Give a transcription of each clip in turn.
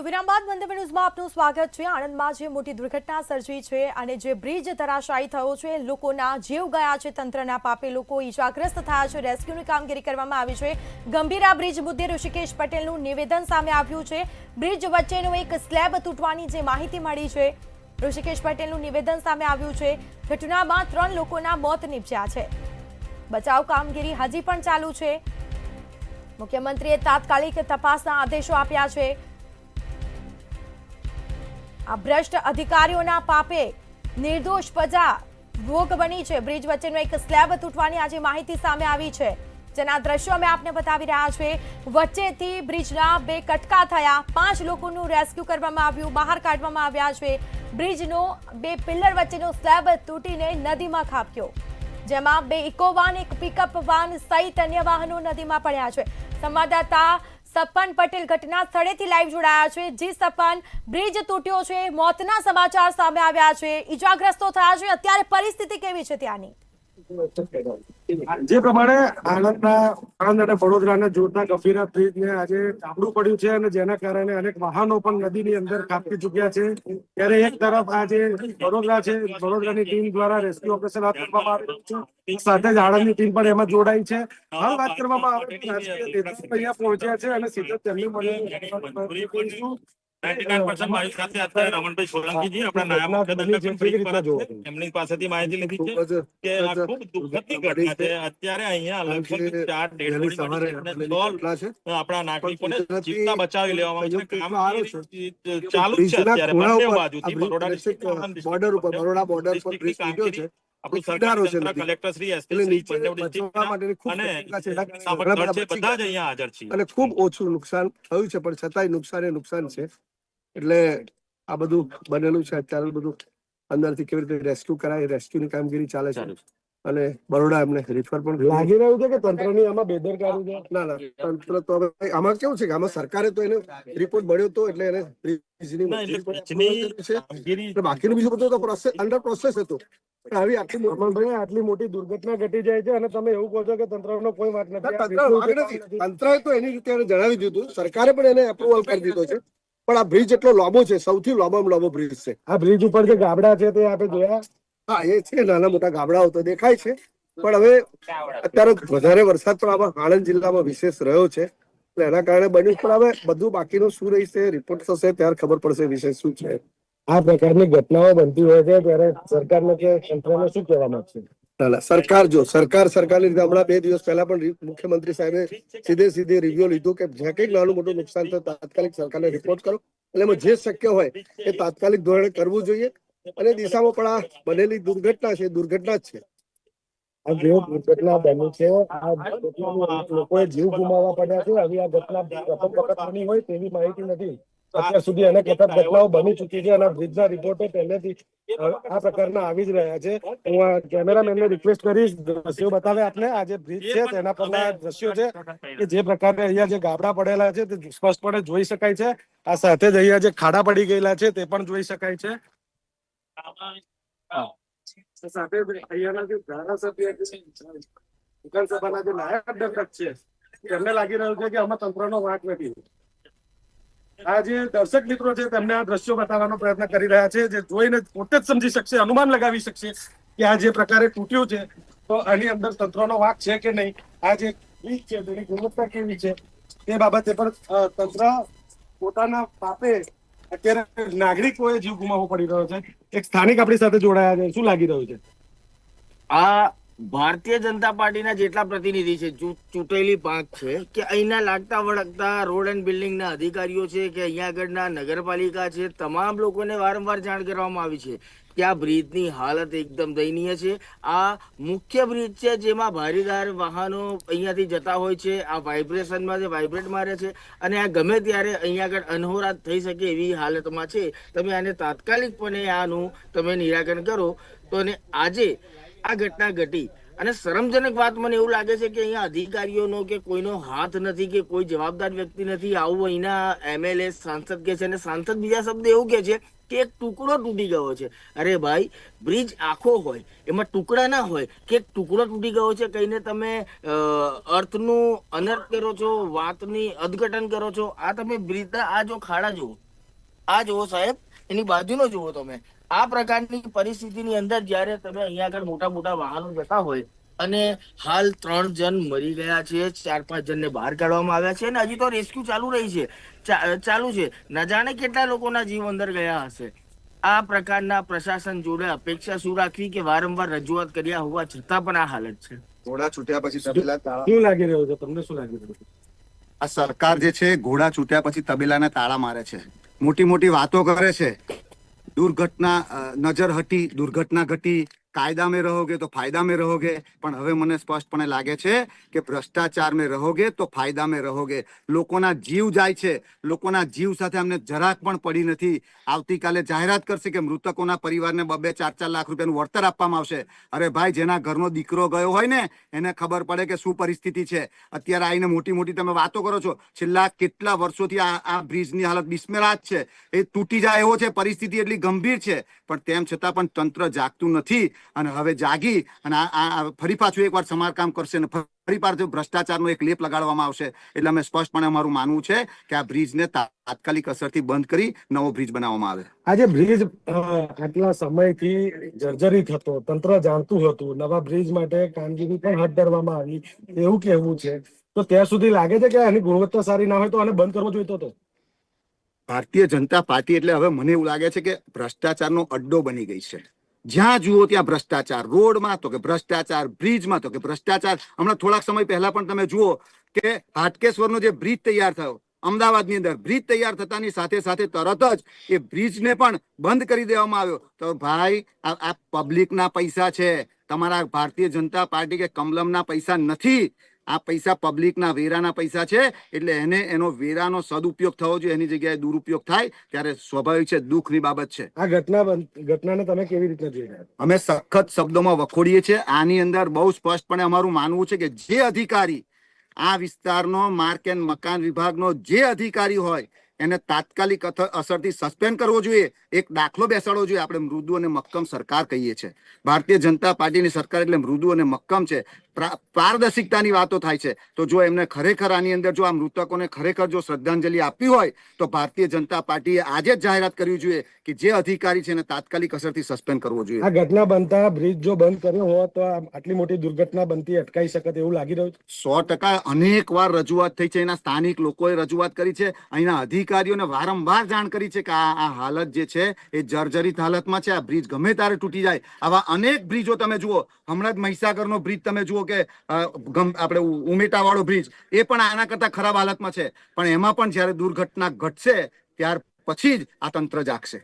વિરામ બાદ મંતવ્ય ન્યૂઝમાં આપનું સ્વાગત છે। આણંદમાં જે મોટી દુર્ઘટના સર્જી છે અને જે બ્રિજ ધરાશાયી થયો છે, લોકોના જીવ ગયા છે, તંત્રના પાપે લોકો ઈજાગ્રસ્ત થયા છે, રેસ્ક્યુની કામગીરી કરવામાં આવી છે। ગંભીરા બ્રિજ મુદ્દે ઋષિકેશ પટેલનું નિવેદન સામે આવ્યું છે। બ્રિજ વચ્ચેનો એક સ્લેબ તૂટવાની જે માહિતી મળી છે, ઋષિકેશ પટેલનું નિવેદન સામે આવ્યું છે। ઘટનામાં 3 લોકોના મોત નીપજ્યા છે। બચાવ કામગીરી હજી પણ ચાલુ છે। મુખ્યમંત્રીએ તાત્કાલિક તપાસના આદેશો આપ્યા છે। આ ભ્રષ્ટ અધિકારીઓના પાપે નિર્દોષ પ્રજા ભોગ બની છે। બ્રિજ વચ્ચેનો એક સ્લેબ તૂટવાની આજે માહિતી સામે આવી છે, જેના દ્રશ્યો અમે આપને બતાવી રહ્યા છે। વચ્ચેથી બ્રિજના 2 કટકા થયા, 5 લોકોનું રેસ્ક્યુ કરવામાં આવ્યું, બહાર કાઢવામાં આવ્યા છે। બ્રિજનો 2 પિલ્લર વચ્ચેનો સ્લેબ તૂટીને નદીમાં ખાબક્યો, જેમાં 2 ઇકો વાન, 1 પિકઅપ વાન સહિત અન્ય વાહનો નદીમાં પડ્યા છે। સંવાદદાતા સપન પટેલ ઘટના સ્થળેથી લાઈવ જોડાયા છે। જી સપન, બ્રિજ તૂટ્યો છે, મોતના સમાચાર સામે આવ્યા છે, ઈજાગ્રસ્તો થયા છે, અત્યારે પરિસ્થિતિ કેવી છે ત્યાંની? જે પ્રમાણે આણંદ અને વડોદરાને જોડતા ગંભીરા બ્રિજને આજે ચાબડું પડ્યું છે અને જેના કારણે અનેક વાહનો પણ નદીની અંદર ખાબકી ચૂક્યા છે। ત્યારે એક તરફ આજે વડોદરા છે, વડોદરાની ટીમ દ્વારા રેસ્ક્યુ ઓપરેશન હાથ ધરવામાં આવ્યું છે, સાથે જ આણંદની ટીમ પણ એમાં જોડાઈ છે। હાલ વાત કરવામાં આવે તો રાજકીય નેતાઓ અહીંયા પહોંચ્યા છે અને સીધા તેમની મળીને કરીશું। 99% મારી સાથે અત્યારે રમણભાઈ સોલંકીજી આપણા નાયબ મુખ્ય દંડક બ્રિજ પર એમની પાસેથી માહિતી લીધી છે કે આ ખૂબ દુઃખદની ઘટના છે। અત્યારે અહીંયા લગભગ 4 ડેડ બોડી આપણા નાગરિકોને જીવતા બચાવી લેવામાં આવે છે। કામ ચાલુ છે અત્યારે બંને બાજુથી બરોડા ડિસ્ટ્રિક્ટ બોર્ડર ઉપર, બરોડા બોર્ડર પર બ્રિજ તૂટ્યો છે। આપણું સરકારી તંત્ર, કલેક્ટર શ્રી, એસપી શ્રી, બંને ડિસ્ટ્રિક્ટ અને બધા જ અહીંયા હાજર છે અને ખૂબ ઓછું નુકસાન થયું છે, પણ છતાંય નુકસાન છે। એટલે આ બધું બનેલું છે। અત્યારે બધું અંદરથી કેવી રીતે રેસ્ક્યુ કરાય, રેસ્ક્યુની કામગીરી ચાલે છે અને બરોડા એમને રિફર પણ લાગી રહ્યું છે કે તંત્રની આમાં બેદરકારી છે। ના, તંત્ર તો હવે આમાં કેવું છે કે આમાં સરકારે તો એને રિપોર્ટ મળ્યો હતો એટલે એને બાકીનું બીજું બધું તો પ્રોસેસ અંડર પ્રોસેસ હતો। આટલી મોટી દુર્ઘટના ઘટી જાય છે અને તમે એવું કહો છો કે તંત્રનો કોઈ વાંક નથી। તંત્રએ તો એની રીતે જણાવી દીધું, સરકારે પણ એને એપ્રુવલ કરી દીધો છે, પણ આ બ્રિજ એટલો લાંબો છે, સૌથી લાંબામાં લાંબો બ્રિજ છે। આ બ્રિજ ઉપર જે ગાબડા છે તે આપણે જોયા? હા, એ છે, નાના મોટા ગાબડાઓ તો દેખાય છે, પણ હવે અત્યારે વધારે વરસાદ પણ આમાં આણંદ જિલ્લામાં વિશેષ રહ્યો છે, એના કારણે બન્યું। પણ હવે બધું બાકીનું શું રહેશે, રિપોર્ટ થશે ત્યારે ખબર પડશે વિષય શું છે। આ પ્રકારની ઘટનાઓ બનતી હોય છે ત્યારે સરકારને કે તંત્રને શું કહેવા માંગશે? સરકારની રીતે હમણાં 2 દિવસ પહેલા પણ મુખ્યમંત્રી સાહેબે સીધે રિવ્યુ લીધું કે જ્યાં કંઈક નાનું મોટું નુકસાન થાય તાત્કાલિક સરકારને રિપોર્ટ કરો, એટલે એમાં જે શક્ય હોય એ તાત્કાલિક ધોરણે કરવું જોઈએ। અને દિશામાં પણ આ બનેલી દુર્ઘટના છે, દુર્ઘટના જ છે। આ જે દુર્ઘટના બની છે, આ લોકોએ જીવ ગુમાવવા પડ્યા છે। હવે આ ઘટના પ્રથમ વખત બની હોય તેવી માહિતી નથી। અત્યાર સુધી અનેક વખત ઘટનાઓ બની ચૂકી છે અને બ્રિજના રિપોર્ટો પહેલેથી આ પ્રકારના આવી જ રહ્યા છે। હું આ કેમેરામેનને રિક્વેસ્ટ કરીશ, દ્રશ્યો બતાવે આપને। આ જે બ્રિજ છે તેના પરના દ્રશ્યો છે કે જે પ્રકારે અહીંયા જે ગાબડા પડેલા છે તે સ્પષ્ટપણે જોઈ શકાય છે। આ સાથે જ અહીંયા જે ખાડા પડી ગયેલા છે તે પણ જોઈ શકાય છે। સાથે અહીંયાના જે ધારાસભ્ય વિધાનસભાના જે નાયબ દંડક છે તેમને લાગી રહ્યું છે કે આમાં તંત્રનો વાંક નથી। આ જે દર્શક મિત્રો છે તેમને આ દ્રશ્યો બતાવવાનો પ્રયત્ન કરી રહ્યા છે, જે જોઈને પોતે જ સમજી શકશે, અનુમાન લગાવી શકશે કે આ જે પ્રકારે તૂટ્યું છે તો આની અંદર તંત્રનો વાંક છે કે નહીં। આ જે બ્રિજ છે તેની ગુણવત્તા કેવી છે તે બાબતે પણ તંત્ર પોતાના પાપે અત્યારે નાગરિકોએ જીવ ગુમાવવો પડી રહ્યો છે। એક સ્થાનિક આપણી સાથે જોડાયા છે, શું લાગી રહ્યું છે? આ ભારતીય જનતા પાર્ટીના જેટલા પ્રતિનિધિ છે, ચૂંટેલી પાંખ છે, કે અહીંના લાગતા વળગતા રોડ એન્ડ બિલ્ડિંગના અધિકારીઓ છે, કે અહીંયા આગળના નગરપાલિકા છે, તમામ લોકોને વારંવાર જાણ કરવામાં આવી છે કે આ બ્રિજની હાલત એકદમ દયનીય છે। આ મુખ્ય બ્રિજ છે જેમાં ભારીદાર વાહનો અહીંયાથી જતા હોય છે, આ વાઇબ્રેશનમાં જે વાઇબ્રેટ મારે છે અને આ ગમે ત્યારે અહીંયા આગળ અનહોરા થઈ શકે એવી હાલતમાં છે। તમે આને તાત્કાલિકપણે આનું તમે નિરાકરણ કરો તો આજે આ ઘટના ઘટી અને શરમજનક વાત મને એવું લાગે છે કે અહીંયા અધિકારીઓનો કે કોઈનો હાથ નથી, કે કોઈ જવાબદાર વ્યક્તિ નથી। આવું અહીંના એમએલએ સાંસદ કે છે અને સાંસદ બીજા શબ્દ એવું કે છે કે એક ટુકડો તૂટી ગયો છે। અરે ભાઈ, બ્રિજ આખો હોય એમાં ટુકડા ના હોય કે એક ટુકડો તૂટી ગયો છે કહીને તમે અર્થનું અનર્થ કરો છો, વાતની અર્થઘટન કરો છો। આ તમે બ્રિજના આ જો ખાડા જુઓ, આ જુઓ સાહેબ, એની બાજુનો જુઓ તમે. આ પ્રકારની પરિસ્થિતિની અંદર જ્યારે તમે અહીંયા આગળ મોટા મોટા વાહનો જતા હોય અને હાલ 3 જણ મરી ગયા છે, 4-5 જણને બહાર કાઢવામાં આવ્યા છે અને હજી તો રેસ્ક્યુ ચાલુ રહી છે, ચાલુ છે. ના જાણે કેટલા લોકોના જીવ અંદર ગયા હશે. આ પ્રકારના પ્રશાસન જોડે અપેક્ષા શું રાખવી કે વારંવાર રજૂઆત કર્યા હોવા છતાં પણ આ હાલત છે. ઘોડા છૂટ્યા પછી તબેલા તાળા, શું લાગી રહ્યું છે તમને? શું લાગી રહ્યું છે? આ સરકાર જે છે ઘોડા છૂટ્યા પછી તબેલાને તાળા મારે છે, મોટી મોટી વાતો કરે છે, દુર્ઘટના નજર હટી, દુર્ઘટના ઘટી, કાયદા में रहोगे तो फायदा में रहोगे, પણ હવે મને સ્પષ્ટપણે લાગે છે કે ભ્રષ્ટાચાર में रहोगे तो फायदा में रहोगे. લોકોના જીવ જાય છે, લોકોના જીવ સાથે અમને જરાક પણ પડી નથી. આવતીકાલે જાહેરાત કરશે કે મૃતકોના પરિવારને 2-4 લાખ રૂપિયાનું વળતર આપવામાં આવશે. અરે ભાઈ, જેના ઘરનો દીકરો ગયો હોય ને એને ખબર પડે કે શું પરિસ્થિતિ છે. અત્યારે આવીને મોટી મોટી તમે વાતો કરો છો. છેલ્લા કેટલા વર્ષોથી આ બ્રિજની હાલત બિસ્મિરાત છે, એ તૂટી જાય એવો છે, પરિસ્થિતિ એટલી ગંભીર છે, પણ તેમ છતાં પણ તંત્ર જાગતું નથી. અને હવે જાગી અને આ ફરી પાછું એકવાર સમારકામ કરશે અને ફરી પાછું ભ્રષ્ટાચારનો એક લેપ લગાડવામાં આવશે. એટલે અમે સ્પષ્ટપણે અમારું માનવું છે કે આ બ્રિજને તાત્કાલિક અસરથી બંધ કરી નવો બ્રિજ બનાવવામાં આવે. આજે બ્રિજ આટલા સમયથી જર્જરિત હતો, તંત્ર જાણતું હતું, નવા બ્રિજ માટે કામગીરી પણ હાથ ધરવામાં આવી એવું કહેવું છે. તો ત્યાં સુધી લાગે છે કે આની ગુણવત્તા સારી ના હોય તો આને બંધ કરવો જોઈતો હતો. ભારતીય જનતા પાર્ટી એટલે હવે મને એવું લાગે છે કે ભ્રષ્ટાચારનો અડ્ડો બની ગઈ છે. જ્યાં જુઓ ત્યાં ભ્રષ્ટાચાર, રોડમાં તો કે ભ્રષ્ટાચાર, બ્રિજમાં તો કે ભ્રષ્ટાચાર. હમણાં થોડાક સમય પહેલા પણ તમે જુઓ કે હાટકેશ્વરનો જે બ્રિજ તૈયાર થયો અમદાવાદની અંદર, બ્રિજ તૈયાર થતાની સાથે સાથે તરત જ એ બ્રિજને પણ બંધ કરી દેવામાં આવ્યો. તો ભાઈ, આ પબ્લિકના પૈસા છે, તમારા ભારતીય જનતા પાર્ટી કે કમલમના પૈસા નથી. આ પૈસા પબ્લિકના વેરાના પૈસા છે, એટલે એનો વેરાનો સદુપયોગ થવો જોઈએ, એની જગ્યાએ દુરુપયોગ થાય ત્યારે સ્વાભાવિક છે, દુઃખની બાબત છે. આ ઘટનાને તમે કેવી રીતે જોઈ રહ્યા? અમે સખત શબ્દોમાં વખોડીએ છીએ. આની અંદર બહુ સ્પષ્ટપણે અમારું માનવું છે કે જે અધિકારી આ વિસ્તારનો માર્ક એન્ડ મકાન વિભાગનો જે અધિકારી હોય એને તાત્કાલિક અસરથી સસ્પેન્ડ કરવો જોઈએ, એક દાખલો બેસાડવો જોઈએ. આપણે મૃદુ અને મક્કમ સરકાર કહીએ છીએ. ભારતીય જનતા પાર્ટીની સરકાર એટલે મૃદુ અને મક્કમ છે. પારદર્શિકતાની વાતો થાય છે. તો જો એમને ખરેખર આની અંદર જો આ મૃતકોને ખરેખર જો શ્રદ્ધાંજલિ આપવી હોય તો ભારતીય જનતા પાર્ટીએ આજે જ જાહેરાત કરવી જોઈએ કે જે અધિકારી છે એને તાત્કાલિક અસરથી સસ્પેન્ડ કરવો જોઈએ. આ ઘટના બનતા બ્રિજ જો બંધ કર્યો હોત તો આટલી મોટી દુર્ઘટના બનતી અટકાઈ શકત એવું લાગી રહ્યું છે. 100% અનેક વાર રજૂઆત થઈ છે, એના સ્થાનિક લોકોએ રજૂઆત કરી છે, અહીંના અધિકારીઓને વારંવાર જાણ કરી છે કે આ હાલત જે છે એ જર્જરિત હાલતમાં છે. આ બ્રિજ ગમે ત્યારે તૂટી જાય. આવા અનેક બ્રિજો તમે જુઓ, હમણાં જ મહીસાગરનો બ્રિજ તમે જુઓ કે આપણે ઉમેટા વાળો બ્રિજ, એ પણ આના કરતા ખરાબ હાલતમાં છે. પણ એમાં પણ જયારે દુર્ઘટના ઘટશે ત્યાર પછી જ આ તંત્ર જાગશે.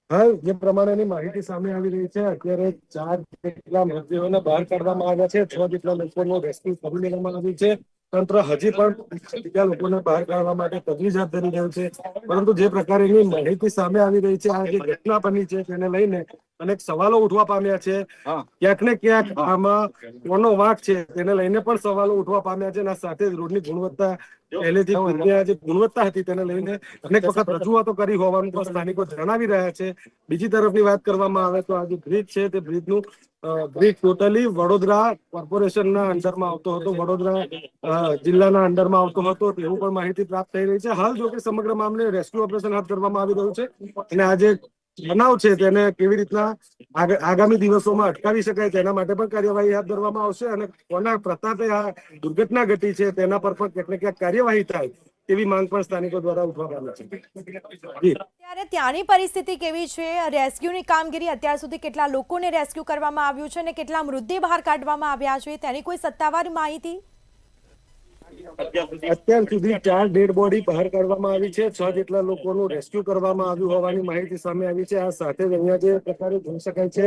હાલ જે પ્રમાણેની માહિતી સામે આવી રહી છે, અત્યારે 4 જેટલા મૃતદેહોને બહાર કાઢવામાં આવ્યા છે, 6 જેટલા લોકોનું રેસ્ક્યુ કરી લેવામાં આવ્યું છે. તંત્ર હજી પણ બીજા લોકોને બહાર કાઢવા માટે તજવીજ હાથ ધરી રહ્યું છે. પરંતુ જે પ્રકારની માહિતી સામે આવી રહી છે, આ જે ઘટના બની છે તેને લઈને અનેક સવાલો ઉઠવા પામ્યા છે. ક્યાંક ને ક્યાંક આમાં કોનો વાંક છે તેને લઈને પણ સવાલો ઉઠવા પામ્યા છે. અને સાથે જ રોડની ગુણવત્તા પહેલેથી જે ગુણવત્તા હતી તેને લઈને અનેક વખત રજૂઆતો કરી હોવાનું પણ સ્થાનિકો જણાવી રહ્યા છે. બીજી તરફની વાત કરવામાં આવે તો આ જે બ્રિજ છે તે બ્રિજ ટોટલી વડોદરા કોર્પોરેશનના અંડરમાં આવતો હતો, વડોદરા જિલ્લાના અંડરમાં આવતો હતો તેવું પણ માહિતી પ્રાપ્ત થઈ રહી છે. હાલ જો કે સમગ્ર મામલે રેસ્ક્યુ ઓપરેશન હાથ ધરવામાં આવી રહ્યું છે અને આ જે બનાવ છે તેને કેવી રીતના આગામી દિવસોમાં અટકાવી શકાય તેના માટે પણ કાર્યવાહી હાથ ધરવામાં આવશે અને કોના પ્રતાપે આ દુર્ઘટના ઘટી છે તેના પર પણ ક્યાંક ને ક્યાંક કાર્યવાહી થાય તેવી માંગ પણ સ્થાનિકો દ્વારા ઉઠવા પામી છે. ત્યારે ત્યાંની પરિસ્થિતિ કેવી છે? રેસ્ક્યુની કામગીરી અત્યાર સુધી કેટલા લોકોને રેસ્ક્યુ કરવામાં આવ્યું છે અને કેટલા મૃતદેહ બહાર કાઢવામાં આવ્યા છે તેની કોઈ સત્તાવાર માહિતી? અત્યાર સુધી 4 ડેડ બોડી બહાર કાઢવામાં આવી છે, 6 જેટલા લોકોનું રેસ્ક્યુ કરવામાં આવ્યું હોવાની માહિતી સામે આવી છે. આ સાથે જ અહીંયા જે પ્રકારે જોઈ શકાય છે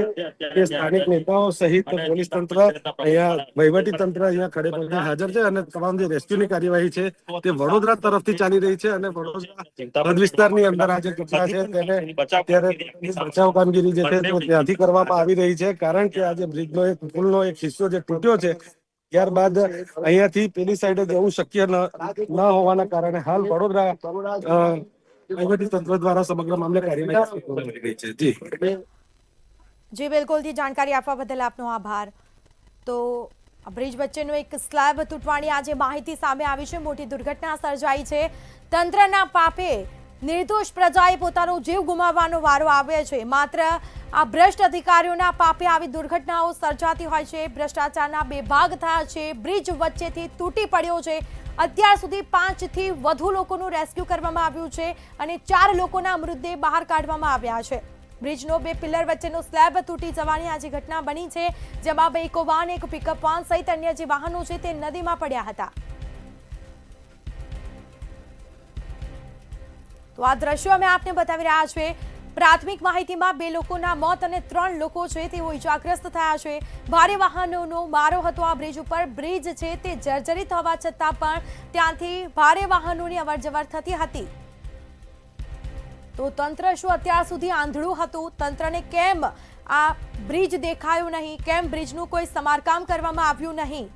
કે સ્થાનિક નેતાઓ સહિત પોલીસ તંત્ર, અહીંયા વહીવટી તંત્ર અહીંયા ખડેપગે હાજર છે અને તમામ જે રેસ્ક્યુની કાર્યવાહી છે તે વડોદરા તરફથી ચાલી રહી છે અને વડોદરા હદ વિસ્તારની અંદર આ જે ઘટના છે તેને અત્યારે બચાવ કામગીરી જે છે તે ત્યાંથી કરવામાં આવી રહી છે. કારણ કે આ જે બ્રિજનો એક પુલનો એક હિસ્સો જે તૂટ્યો છે ત્યારબાદ અહીંયાથી પેલી સાઈડે જવું શક્ય ન હોવાના કારણે હાલ વડોદરા વહીવટી તંત્ર દ્વારા સમગ્ર મામલે કાર્યવાહી કરવામાં આવી રહી છે. જી બિલકુલ, જાણકારી આપવા બદલ આપનો આભાર. તો બ્રિજ વચ્ચેનો એક સ્લેબ તૂટવાની આજે માહિતી સામે આવી છે. મોટી દુર્ઘટના સર્જાઈ છે. તંત્રના પાપે નિર્દોષ પ્રજાએ પોતાનો જીવ ગુમાવવાનો વારો આવે છે। માત્ર આ ભ્રષ્ટ અધિકારીઓના પાપે આવી દુર્ઘટનાઓ સર્જાતી હોય છે। ભ્રષ્ટાચારના બેભાગ થયા છે। બ્રિજ વચ્ચેથી તૂટી પડ્યો છે। અત્યાર સુધી 5 થી વધુ લોકોનું રેસ્ક્યુ કરવામાં આવ્યું છે અને 4 લોકોના મૃતદેહ બહાર કાઢવામાં આવ્યા છે। બ્રિજનો 2 પિલર વચ્ચેનો સ્લેબ તૂટી જવાની આજે ઘટના બની છે, જેમાં 2 ઇકો વાન, 1 પિકઅપ વાન સહિત અન્ય જે વાહનો છે તે નદીમાં પડ્યા હતા। તો આ દ્રશ્યો અમે આપને બતાવી રહ્યા છે। પ્રાથમિક માહિતીમાં 2 લોકોના મોત અને 3 લોકો છે તેઓ ઇજાગ્રસ્ત થયા છે। ભારે વાહનોનો મારો હતો આ બ્રિજ ઉપર। બ્રિજ છે તે જર્જરિત હોવા છતાં પણ ત્યાંથી ભારે વાહનોની અવરજવર થતી હતી। તો તંત્ર શું અત્યાર સુધી આંધળું હતું? તંત્રને કેમ આ બ્રિજ દેખાયું નહીં? કેમ બ્રિજનું કોઈ સમારકામ કરવામાં આવ્યું નહીં?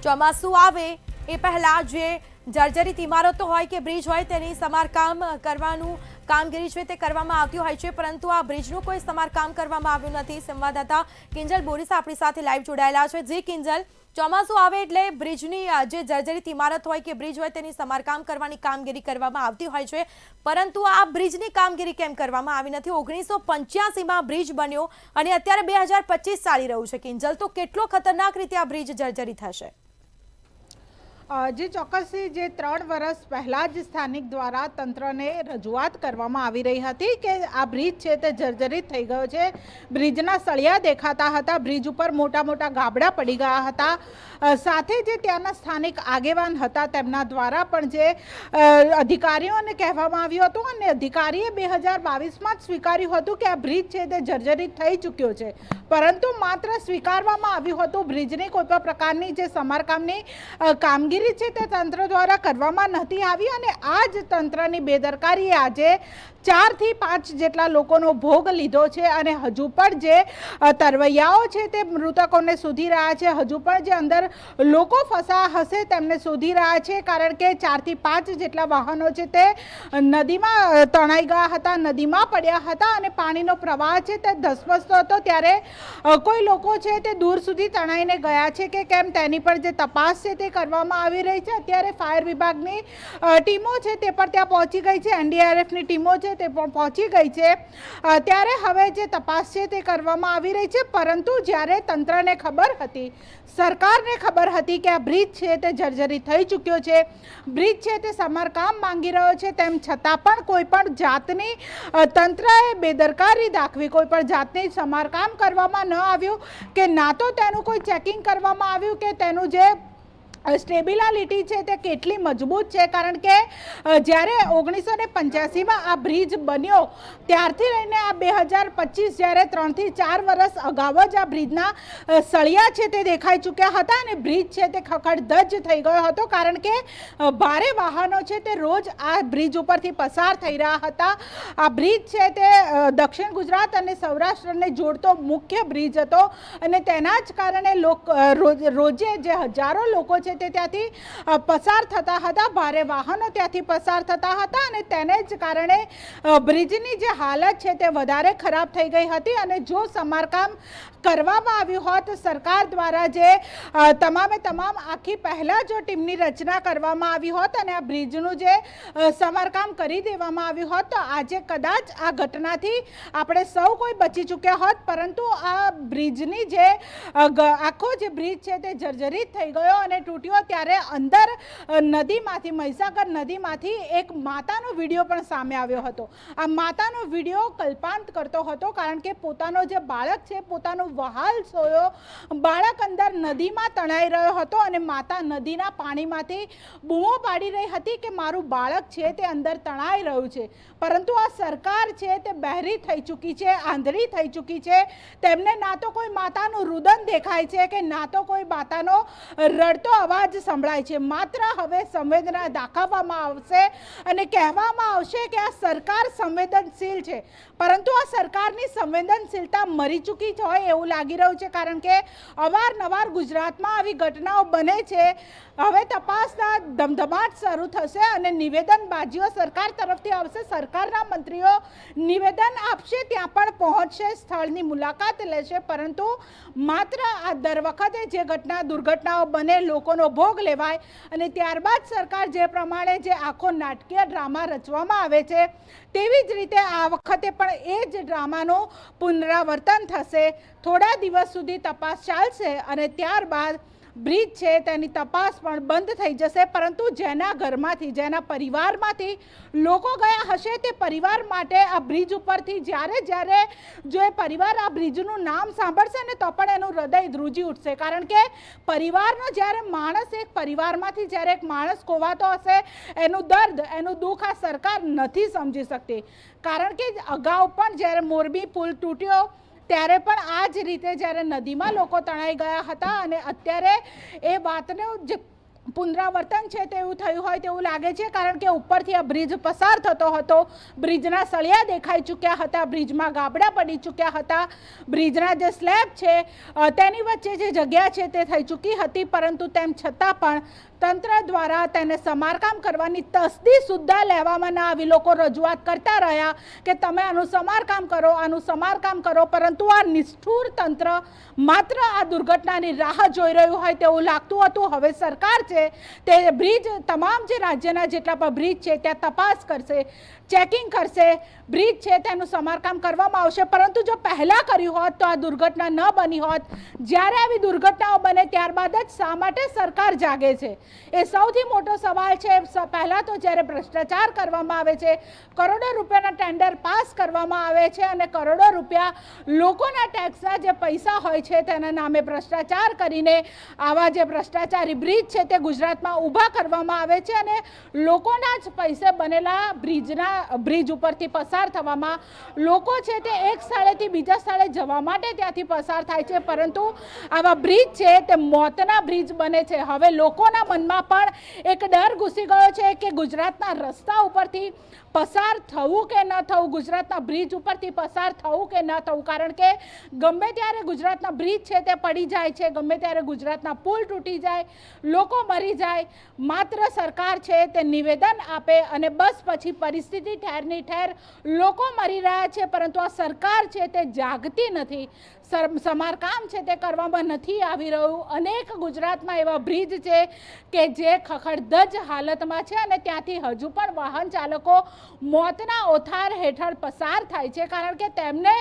ચોમાસું આવે એ પહેલા જે જર્જરિત ઇમારતો હોય કે બ્રિજ હોય તેની સમારકામ કરવાનું કામગીરી છે તે કરવામાં આવતી હોય છે, પરંતુ આ બ્રિજનું કોઈ સમારકામ કરવામાં આવ્યું નથી। સંવાદદાતા કિંજલ બોરીસ આપણી સાથે લાઈવ જોડાયેલા છે। જી કિંજલ, ચોમાસું આવે એટલે બ્રિજની જે જર્જરિત ઇમારત હોય કે બ્રિજ હોય તેની સમારકામ કરવાની કામગીરી કરવામાં આવતી હોય છે, પરંતુ આ બ્રિજની કામગીરી કેમ કરવામાં આવી નથી? 1985માં બ્રિજ બન્યો અને અત્યારે 2025 ચાલી રહ્યું છે કિંજલ, તો કેટલો ખતરનાક રીતે આ બ્રિજ જર્જરિત થશે? જે ચોક્કસથી જે 3 વર્ષ પહેલાં જ સ્થાનિક દ્વારા તંત્રને રજૂઆત કરવામાં આવી રહી હતી કે આ બ્રિજ છે તે જર્જરિત થઈ ગયો છે। બ્રિજના સળિયા દેખાતા હતા, બ્રિજ ઉપર મોટા મોટા ગાબડા પડી ગયા હતા। સાથે જે ત્યાંના સ્થાનિક આગેવાન હતા તેમના દ્વારા પણ જે અધિકારીઓને કહેવામાં આવ્યું હતું અને અધિકારીએ 2022માં જ સ્વીકાર્યું હતું કે આ બ્રિજ છે તે જર્જરિત થઈ ચૂક્યો છે, પરંતુ માત્ર સ્વીકારવામાં આવ્યું હતું। બ્રિજની કોઈ પણ પ્રકારની જે સમારકામની કામગીરી છે તે તંત્ર દ્વારા કરવામાં નથી આવી અને આ જ તંત્રની બેદરકારીએ આજે 4 થી 5 જેટલા લોકોનો ભોગ લીધો છે અને હજુ પણ જે તરવૈયાઓ છે તે મૃતકોને શોધી રહ્યા છે। હજુ પણ જે અંદર લોકો ફસાયા હશે તેમને શોધી રહ્યા છે, કારણ કે 4 થી 5 જેટલા વાહનો છે તે નદીમાં તણાઈ ગયા હતા, નદીમાં પડ્યા હતા અને પાણીનો પ્રવાહ છે તે ધસમસતો હતો। ત્યારે કોઈ લોકો છે તે દૂર સુધી તણાઈને ગયા છે કે કેમ તેની પર જે તપાસ છે તે કરવામાં આવી રહી છે। અત્યારે ફાયર વિભાગની ટીમો છે તે પણ ત્યાં પહોંચી ગઈ છે, NDRFની ટીમો છે તે પણ પહોંચી ગઈ છે। ત્યારે હવે જે તપાસ છે તે કરવામાં આવી રહી છે, પરંતુ જ્યારે તંત્રને ખબર હતી, સરકારને ખબર હતી કે આ બ્રિજ છે તે જર્જરિત થઈ ચૂક્યો છે, બ્રિજ છે તે સમારકામ માંગી રહ્યો છે, તેમ છતાં પણ કોઈ પણ જાતની તંત્રએ બેદરકારી દાખવી, કોઈ પણ જાતની સમારકામ કરવામાં ન આવ્યું કે ના તો તેનું કોઈ ચેકિંગ કરવામાં આવ્યું કે તેનું જે સ્ટેબિલિટી છે તે કેટલી મજબૂત છે, કારણ કે જ્યારે 1985માં આ બ્રિજ બન્યો ત્યારથી લઈને આ 2025 જ્યારે 3 થી 4 વર્ષ અગાઉ જ આ બ્રિજના સળિયા છે તે દેખાઈ ચૂક્યા હતા અને બ્રિજ છે તે ખખડધજ થઈ ગયો હતો, કારણ કે ભારે વાહનો છે તે રોજ આ બ્રિજ ઉપરથી પસાર થઈ રહ્યા હતા। આ બ્રિજ છે તે દક્ષિણ ગુજરાત અને સૌરાષ્ટ્રને જોડતો મુખ્ય બ્રિજ હતો અને તેના જ કારણે રોજે જે હજારો લોકો છે તે ત્યાંથી પસાર થતા હતા, ભારે વાહનો ત્યાંથી પસાર થતા હતા અને તેને જ કારણે બ્રિજની જે હાલત છે તે વધારે ખરાબ થઈ ગઈ હતી। અને જો સમારકામ કરવામાં આવ્યું હોત સરકાર દ્વારા, જે તમામે તમામ આખી પહેલા જો ટીમની રચના કરવામાં આવી હોત અને આ બ્રિજનું જે સમારકામ કરી દેવામાં આવ્યું હોત તો આજે કદાચ આ ઘટનાથી આપણે સૌ કોઈ બચી ચૂક્યા હોત, પરંતુ આ બ્રિજની જે આખો જે બ્રિજ છે તે જર્જરિત થઈ ગયો અને તૂટ્યો ત્યારે અંદર નદીમાંથી, મહીસાગર નદીમાંથી એક માતાનો વિડીયો પણ સામે આવ્યો હતો। આ માતાનો વિડીયો કલ્પાંત કરતો હતો, કારણ કે પોતાનો જે બાળક છે, પોતાનો વહાલ સોયો બાળક અંદર નદીમાં તણાઈ રહ્યો હતો અને માતા નદીના પાણીમાંથી બૂમો પાડી રહી હતી કે મારું બાળક છે તે અંદર તણાઈ રહ્યું છે, પરંતુ આ સરકાર છે તે બહેરી થઈ ચૂકી છે, આંધળી થઈ ચૂકી છે। તેમને ના તો કોઈ માતાનું રુદન દેખાય છે કે ના તો કોઈ માતાનો રડતો અવાજ સંભળાય છે। માત્ર હવે સંવેદના દાખવવામાં આવશે અને કહેવામાં આવશે કે આ સરકાર સંવેદનશીલ છે, પરંતુ આ સરકારની સંવેદનશીલતા મરી ચૂકી હોય એવું લાગી રહ્યું છે, કારણ કે અવારનવાર ગુજરાતમાં આવી ઘટનાઓ બને છે। હવે તપાસના ધમધમાટ શરૂ થશે અને નિવેદનબાજીઓ સરકાર તરફથી આવશે, સરકારના મંત્રીઓ નિવેદન આપશે, ત્યાં પણ પહોંચશે, સ્થળની મુલાકાત લેશે, પરંતુ માત્ર આ દર વખતે જે દુર્ઘટનાઓ બને, લોકોનો એનો ભોગ લેવાય અને ત્યારબાદ સરકાર જે પ્રમાણે જે આખો નાટકીય ડ્રામા રચવામાં આવે છે તેવી જ રીતે આ વખતે પણ એ જ ડ્રામાનું પુનરાવર્તન થશે. થોડા દિવસ સુધી તપાસ ચાલશે અને ત્યારબાદ બ્રિજ છે તેની તપાસ પણ બંધ થઈ જશે. પરંતુ જેના ઘરમાંથી, જેના પરિવારમાંથી લોકો ગયા હશે તે પરિવાર માટે આ બ્રિજ ઉપરથી જ્યારે જો એ પરિવાર આ બ્રિજનું નામ સાંભળશે ને તો પણ એનું હૃદય ધ્રુજી ઉઠશે. કારણ કે પરિવારનો જ્યારે માણસ, એક પરિવારમાંથી જ્યારે એક માણસ ખોવાતો હશે એનું દર્દ, એનું દુઃખ આ સરકાર નથી સમજી શકતી. કારણ કે અગાઉ પણ જ્યારે મોરબી પુલ તૂટ્યો ત્યારે પણ આ જ રીતે જ્યારે નદીમાં લોકો તણાઈ ગયા હતા અને અત્યારે એ વાતનું જે પુનરાવર્તન છે તેવું થયું હોય તેવું લાગે છે. કારણ કે ઉપરથી આ બ્રિજ પસાર થતો હતો, બ્રિજના સળિયા દેખાઈ ચૂક્યા હતા, બ્રિજમાં ગાબડા પડી ચૂક્યા હતા, બ્રિજના જે સ્લેબ છે તેની વચ્ચે જે જગ્યા છે તે થઈ ચૂકી હતી. પરંતુ તેમ છતાં પણ તંત્ર દ્વારા તેને સમારકામ કરવાની તસ્દી સુદ્ધા લેવામાં ના આવી. લોકો રજૂઆત કરતા રહ્યા કે તમે આનું સમારકામ કરો, આનું સમારકામ કરો. પરંતુ આ નિષ્ઠુર તંત્ર માત્ર આ દુર્ઘટનાની રાહ જોઈ રહ્યું હોય તેવું લાગતું હતું. હવે સરકાર છે તે બ્રિજ, તમામ જે રાજ્યના જેટલા પણ બ્રિજ છે ત્યાં તપાસ કરશે, ચેકિંગ કરશે, બ્રિજ છે તેનું સમારકામ કરવામાં આવશે. પરંતુ જો પહેલાં કર્યું હોત તો આ દુર્ઘટના ન બની હોત. જ્યારે આવી દુર્ઘટનાઓ બને ત્યારબાદ જ શા માટે સરકાર જાગે છે એ સૌથી મોટો સવાલ છે. પહેલાં તો જ્યારે ભ્રષ્ટાચાર કરવામાં આવે છે, કરોડો રૂપિયાના ટેન્ડર પાસ કરવામાં આવે છે અને કરોડો રૂપિયા લોકોના ટેક્સના જે પૈસા હોય છે તેના નામે ભ્રષ્ટાચાર કરીને આવા જે ભ્રષ્ટાચારી બ્રિજ છે તે ગુજરાતમાં ઊભા કરવામાં આવે છે અને લોકોના જ પૈસે બનેલા બ્રિજ ઉપરથી પસાર થવામાં લોકો છે તે એક સ્થળેથી બીજા સ્થળે જવા માટે ત્યાંથી પસાર થાય છે. પરંતુ આવા બ્રિજ છે તે મોતના બ્રિજ બને છે. હવે લોકોના મનમાં પણ એક ડર ઘૂસી ગયો છે કે ગુજરાતના રસ્તા ઉપરથી પસાર થવું કે ન થવું, ગુજરાતના બ્રિજ ઉપરથી પસાર થવું કે ન થવું. કારણ કે ગમે ત્યારે ગુજરાતના બ્રિજ છે તે પડી જાય છે, ગમે ત્યારે ગુજરાતના પુલ તૂટી જાય, લોકો મરી જાય. માત્ર સરકાર છે તે નિવેદન આપે અને બસ પછી પરિસ્થિતિ ઠેરની ઠેર લોકો મરી રહ્યા છે. પરંતુ આ સરકાર છે તે જાગતી નથી, સમારકામ છે તે કરવામાં નથી આવી રહ્યું. અનેક ગુજરાતમાં એવા બ્રિજ છે કે જે ખખડધજ હાલતમાં છે અને ત્યાંથી હજુ પણ વાહન ચાલકો મોતના ઓથાર હેઠળ પસાર થાય છે. કારણ કે તેમને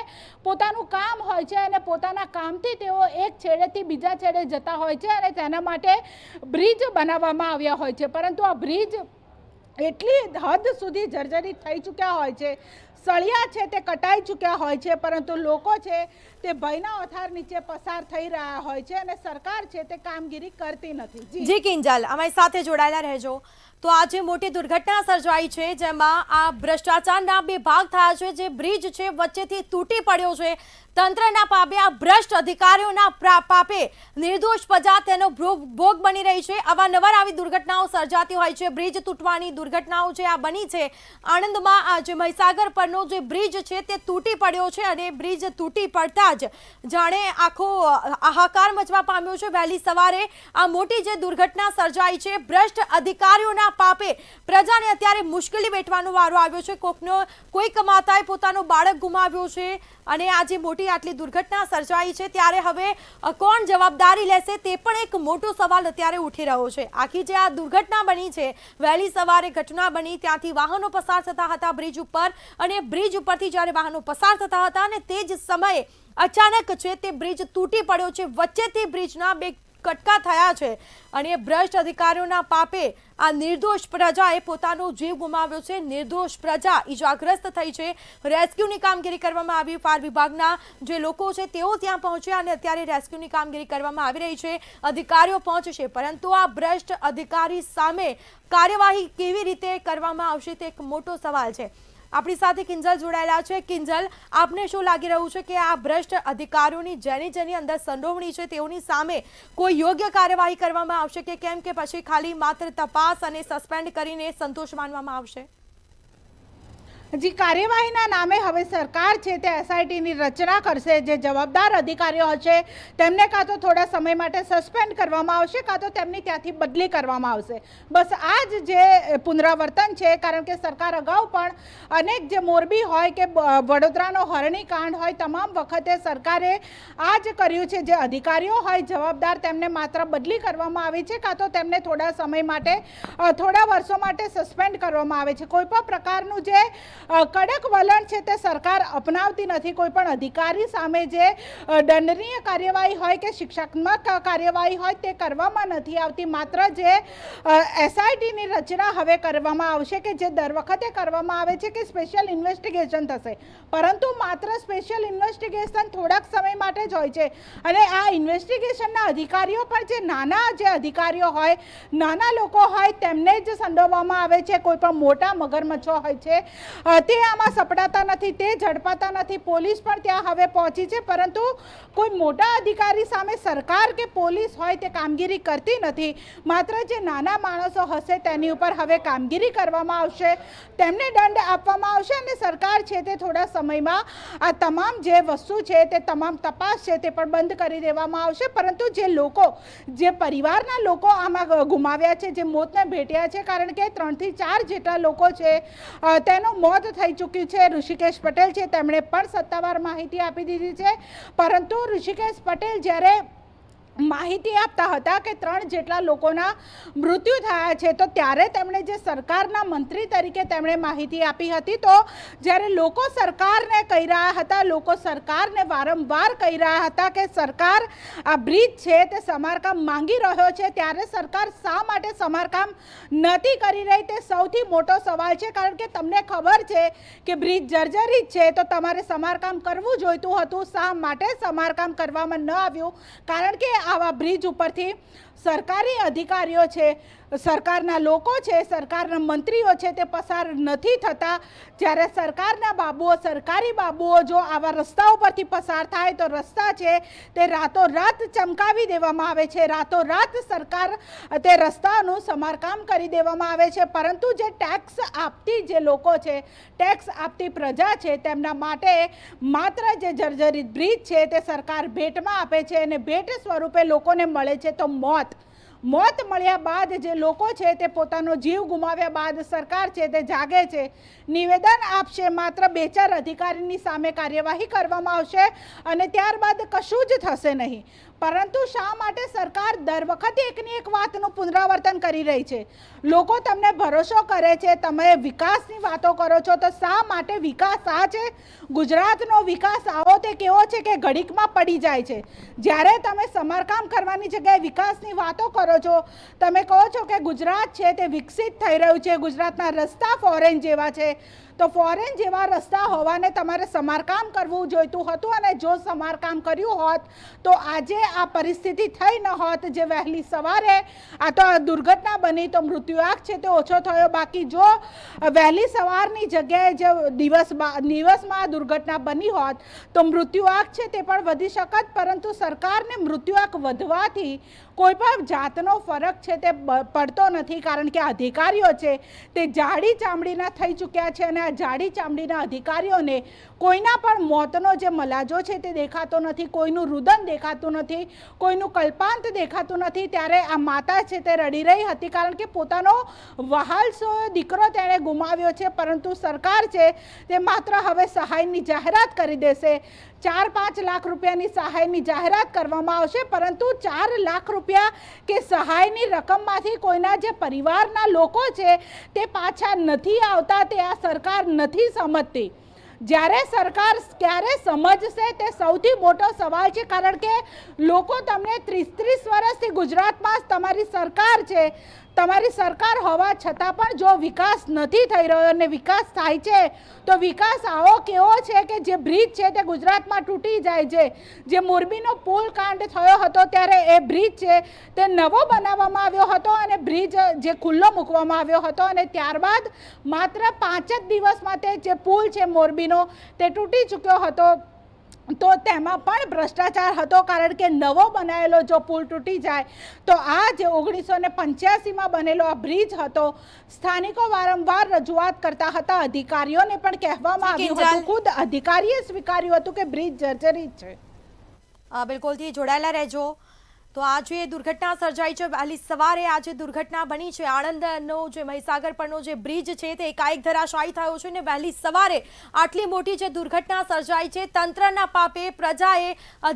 પોતાનું કામ હોય છે અને પોતાના કામથી તેઓ એક છેડેથી બીજા છેડે જતા હોય છે અને તેના માટે બ્રિજ બનાવવામાં આવ્યા હોય છે. પરંતુ આ બ્રિજ એટલી હદ સુધી જર્જરિત થઈ ચૂક્યા હોય છે, સળિયા છે તે કટાઈ ચૂક્યા હોય છે, પરંતુ લોકો છે તે ભયના ઓથાર નીચે પસાર થઈ રહ્યા હોય છે અને સરકાર છે તે કામગીરી કરતી નથી. જી કિંજલ, અમારી સાથે જોડાયેલા રહેજો. તો આજે મોટી દુર્ઘટના સર્જાઈ છે જેમાં આ ભ્રષ્ટાચારના બે ભાગ થયા છે. જે બ્રિજ છે વચ્ચેથી તૂટી પડ્યો છે. તંત્રના પાપે, આ ભ્રષ્ટ અધિકારીઓના પાપે નિર્દોષ પ્રજા તેનો ભોગ બની રહી છે. અવારનવાર આવી દુર્ઘટનાઓ સર્જાતી હોય છે. બ્રિજ તૂટવાની દુર્ઘટનાઓ જે આ બની છે આણંદમાં, આ જે મહીસાગર પરનો જે બ્રિજ છે તે તૂટી પડ્યો છે અને બ્રિજ તૂટી પડતા જ જાણે આખો હાહાકાર મચવા પામ્યો છે. વહેલી સવારે આ મોટી જે દુર્ઘટના સર્જાઈ છે, ભ્રષ્ટ અધિકારીઓના પાપે પ્રજાને અત્યારે મુશ્કેલી વેઠવાનો વારો આવ્યો છે. કોઈક માતાએ પોતાનો બાળક ગુમાવ્યો છે અને આજે મોટી આટલી દુર્ઘટના સર્જાઈ છે ત્યારે હવે કોણ જવાબદારી લેશે તે પણ એક મોટો સવાલ અત્યારે ઉઠી રહ્યો છે. આખી જે આ દુર્ઘટના બની છે, વહેલી સવારે ઘટના બની, ત્યાંથી વાહનો પસાર થતા હતા બ્રિજ ઉપર અને બ્રિજ ઉપરથી જ્યારે વાહનો પસાર થતા હતા અને તે જ સમયે અચાનક છે તે બ્રિજ તૂટી પડ્યો છે. વચ્ચેથી બ્રિજના બે કટકા થયા છે અને ભ્રષ્ટ અધિકારીઓના પાપે આ નિર્દોષ પ્રજાએ પોતાનો જીવ ગુમાવ્યો છે. નિર્દોષ પ્રજા ઈજાગ્રસ્ત થઈ છે. રેસ્ક્યુની કામગીરી કરવામાં આવી. ફાયર વિભાગના જે લોકો છે તેઓ ત્યાં પહોંચ્યા અને અત્યારે રેસ્ક્યુની કામગીરી કરવામાં આવી રહી છે. અધિકારીઓ પહોંચશે, પરંતુ આ ભ્રષ્ટ અધિકારી સામે કાર્યવાહી કેવી રીતે કરવામાં આવશે તે એક મોટો સવાલ છે. આપણી સાથે કિંજલ જોડાયેલા છે. કિંજલ, આપને શું લાગી રહ્યું છે કે આ ભ્રષ્ટ અધિકારીઓની જેની અંદર સંડોવણી છે તેઓની સામે કોઈ યોગ્ય કાર્યવાહી કરવામાં આવશે કે કેમ, કે પછી ખાલી માત્ર તપાસ અને સસ્પેન્ડ કરીને સંતોષ માનવામાં આવશે? જે કાર્યવાહીના નામે હવે સરકાર છે તે એસઆઈટીની રચના કરશે. જે જવાબદાર અધિકારીઓ હશે તેમને કાં તો થોડા સમય માટે સસ્પેન્ડ કરવામાં આવશે, કાં તો તેમની ત્યાંથી બદલી કરવામાં આવશે. બસ આ જ જે પુનરાવર્તન છે. કારણ કે સરકાર અગાઉ પણ અનેક જે મોરબી હોય કે વડોદરાનો હરણી કાંડ હોય, તમામ વખતે સરકારે આ જ કર્યું છે. જે અધિકારીઓ હોય જવાબદાર તેમને માત્ર બદલી કરવામાં આવી છે, કાં તો તેમને થોડા સમય માટે, થોડા વર્ષો માટે સસ્પેન્ડ કરવામાં આવે છે. કોઈ પણ પ્રકારનું જે કડક વલણ છે તે સરકાર અપનાવતી નથી. કોઈ પણ અધિકારી સામે જે દંડનીય કાર્યવાહી હોય કે શિક્ષાત્મક કાર્યવાહી હોય તે કરવામાં નથી આવતી. માત્ર જે એસઆઈટીની રચના હવે કરવામાં આવશે કે જે દર વખતે કરવામાં આવે છે કે સ્પેશિયલ ઇન્વેસ્ટિગેશન થશે, પરંતુ માત્ર સ્પેશિયલ ઇન્વેસ્ટિગેશન થોડાક સમય માટે જ હોય છે. અને આ ઇન્વેસ્ટિગેશનના અધિકારીઓ પણ જે નાના જે અધિકારીઓ હોય, નાના લોકો હોય તેમને જ સંડોવવામાં આવે છે. કોઈ પણ મોટા મગરમચ્છો હોય છે તે આમાં સપડાતા નથી, તે ઝડપાતા નથી. પોલીસ પણ ત્યાં હવે પહોંચી છે, પરંતુ કોઈ મોટા અધિકારી સામે સરકાર કે પોલીસ હોય તે કામગીરી કરતી નથી. માત્ર જે નાના માણસો હશે તેની ઉપર હવે કામગીરી કરવામાં આવશે, તેમને દંડ આપવામાં આવશે અને સરકાર છે તે થોડા સમયમાં આ તમામ જે વસ્તુ છે તે તમામ તપાસ છે તે પણ બંધ કરી દેવામાં આવશે. પરંતુ જે લોકો, જે પરિવારના લોકો આમાં ગુમાવ્યા છે, જે મોતને ભેટ્યા છે, કારણ કે 3 થી 4 જેટલા લોકો છે તેનું મોત થઈ ચૂક્યું છે. ઋષિકેશ પટેલ છે તેમણે પણ સત્તાવાર માહિતી આપી દીધી છે, પરંતુ ઋષિકેશ પટેલ જ્યારે માહિતી આપતા હતા કે 3 જેટલા લોકોના મૃત્યુ થયા છે, તો ત્યારે તેમણે જે સરકારના મંત્રી તરીકે તેમણે માહિતી આપી હતી. તો જ્યારે લોકો સરકારને કહી રહ્યા હતા, લોકો સરકારને વારંવાર કહી રહ્યા હતા કે સરકાર આ બ્રિજ છે તે સમારકામ માંગી રહ્યો છે, ત્યારે સરકાર શા માટે સમારકામ નથી કરી રહી તે સૌથી મોટો સવાલ છે. કારણ કે તમને ખબર છે કે બ્રિજ જર્જરિત છે, તો તમારે સમારકામ કરવું જોઈતું હતું. શા માટે સમારકામ કરવામાં ન આવ્યું? કારણ કે આવા બ્રિજ ઉપરથી સરકારી અધિકારીઓ છે, સરકારના લોકો છે, સરકારના મંત્રીઓ છે તે પસાર નથી થતા. જ્યારે સરકારના બાબુઓ, સરકારી બાબુઓ જો આવા રસ્તા ઉપરથી પસાર થાય તો રસ્તા છે તે રાતોરાત ચમકાવી દેવામાં આવે છે, રાતોરાત સરકાર તે રસ્તાનું સમારકામ કરી દેવામાં આવે છે. પરંતુ જે ટેક્સ આપતી જે લોકો છે, ટેક્સ આપતી પ્રજા છે, તેમના માટે માત્ર જે જર્જરિત બ્રિજ છે તે સરકાર ભેટમાં આપે છે અને ભેટ સ્વરૂપે લોકોને મળે છે તો મોત મળ્યા બાદ જે લોકો છે તે પોતાનો જીવ ગુમાવ્યા બાદ સરકાર છે તે જાગે છે, નિવેદન આપશે, માત્ર 2-4 અધિકારીની સામે કાર્યવાહી કરવામાં આવશે અને ત્યારબાદ કશું જ થશે નહીં. પરંતુ શા માટે સરકાર દર વખતે એકની એક વાતનું પુનરાવર્તન કરી રહી છે? લોકો તમને ભરોસો કરે છે, તમે વિકાસની વાતો કરો છો, તો શા માટે વિકાસ આ છે? ગુજરાતનો વિકાસ આવો તે કેવો છે કે ઘડીકમાં પડી જાય છે. જ્યારે તમે સમારકામ કરવાની જગ્યાએ વિકાસની વાતો કરો છો, તમે કહો છો કે ગુજરાત છે તે વિકસિત થઈ રહ્યું છે, ગુજરાતના રસ્તા ફોરેન જેવા છે, તો ફોરેન જેવા રસ્તા હોવાને તમારે સમારકામ કરવું જોઈતું હતું. અને જો સમારકામ કર્યું હોત તો આજે આ પરિસ્થિતિ થઈ ન હોત. જે વહેલી સવારે આ તો દુર્ઘટના બની તો મૃત્યુઆંક છે તે ઓછો થયો. બાકી જો વહેલી સવારની જગ્યાએ જે દિવસમાં દુર્ઘટના બની હોત તો મૃત્યુઆંક છે તે પણ વધી શકત. પરંતુ સરકારને મૃત્યુઆંક વધવાથી કોઈ પણ જાતનો ફરક છે તે પડતો નથી. કારણ કે અધિકારીઓ છે તે જાડી ચામડીના થઈ ચૂક્યા છે અને આ જાડી ચામડીના અધિકારીઓને કોઈના પણ મોતનો જે મલાજો છે તે દેખાતો નથી, કોઈનું રુદન દેખાતું નથી, કોઈનું કલ્પાંત દેખાતું નથી. ત્યારે આ માતા છે તે રડી રહી હતી, કારણ કે પોતાનો વહાલસો દીકરો તેણે ગુમાવ્યો છે. પરંતુ સરકાર છે તે માત્ર હવે સહાયની જાહેરાત કરી દેશે. 4-5 લાખ રૂપિયાની સહાયની જાહેરાત કરવામાં આવશે, પરંતુ 4 લાખ રૂપિયા કે સહાયની રકમમાંથી કોઈના જે પરિવારના લોકો છે તે પાછા નથી આવતા. તે આ સરકાર નથી સમજતી. જ્યારે સરકાર ક્યારે સમજશે તે સૌથી મોટો સવાલ છે. કારણ કે લોકો તમને 30 વર્ષથી ગુજરાતમાં તમારી સરકાર છે, તમારી સરકાર હોવા છતાં પણ જો વિકાસ નથી થઈ રહ્યો અને વિકાસ થાય છે તો વિકાસ આવો કેવો છે કે જે બ્રિજ છે તે ગુજરાતમાં તૂટી જાય છે. જે મોરબીનો પુલ કાંડ થયો હતો ત્યારે એ બ્રિજ છે તે નવો બનાવવામાં આવ્યો હતો અને બ્રિજ જે ખુલ્લો મૂકવામાં આવ્યો હતો અને ત્યારબાદ માત્ર 5 જ દિવસમાં તે જે પુલ છે મોરબીનો તે તૂટી ચૂક્યો હતો. તો તેમાં પણ ભ્રષ્ટાચાર હતો, કારણ કે નવો બનાવેલો જો પુલ તૂટી જાય તો આ જે 1985માં બનેલો આ બ્રિજ હતો, સ્થાનિકો વારંવાર રજૂઆત કરતા હતા, અધિકારીઓને પણ કહેવામાં આવ્યું હતું, ખુદ અધિકારીએ સ્વીકાર્યું હતું કે બ્રિજ જર્જરિત છે. બિલકુલથી જોડાયેલા રહેજો. તો આજે દુર્ઘટના સર્જાઈ છે વહેલી સવારે. આજે દુર્ઘટના બની છે આણંદનો જે મહીસાગર પરનો જે બ્રિજ છે તે એકાએક ધરાશાયી થયો છે ને વહેલી સવારે આટલી મોટી જે દુર્ઘટના સર્જાઈ છે, તંત્રના પાપે પ્રજાએ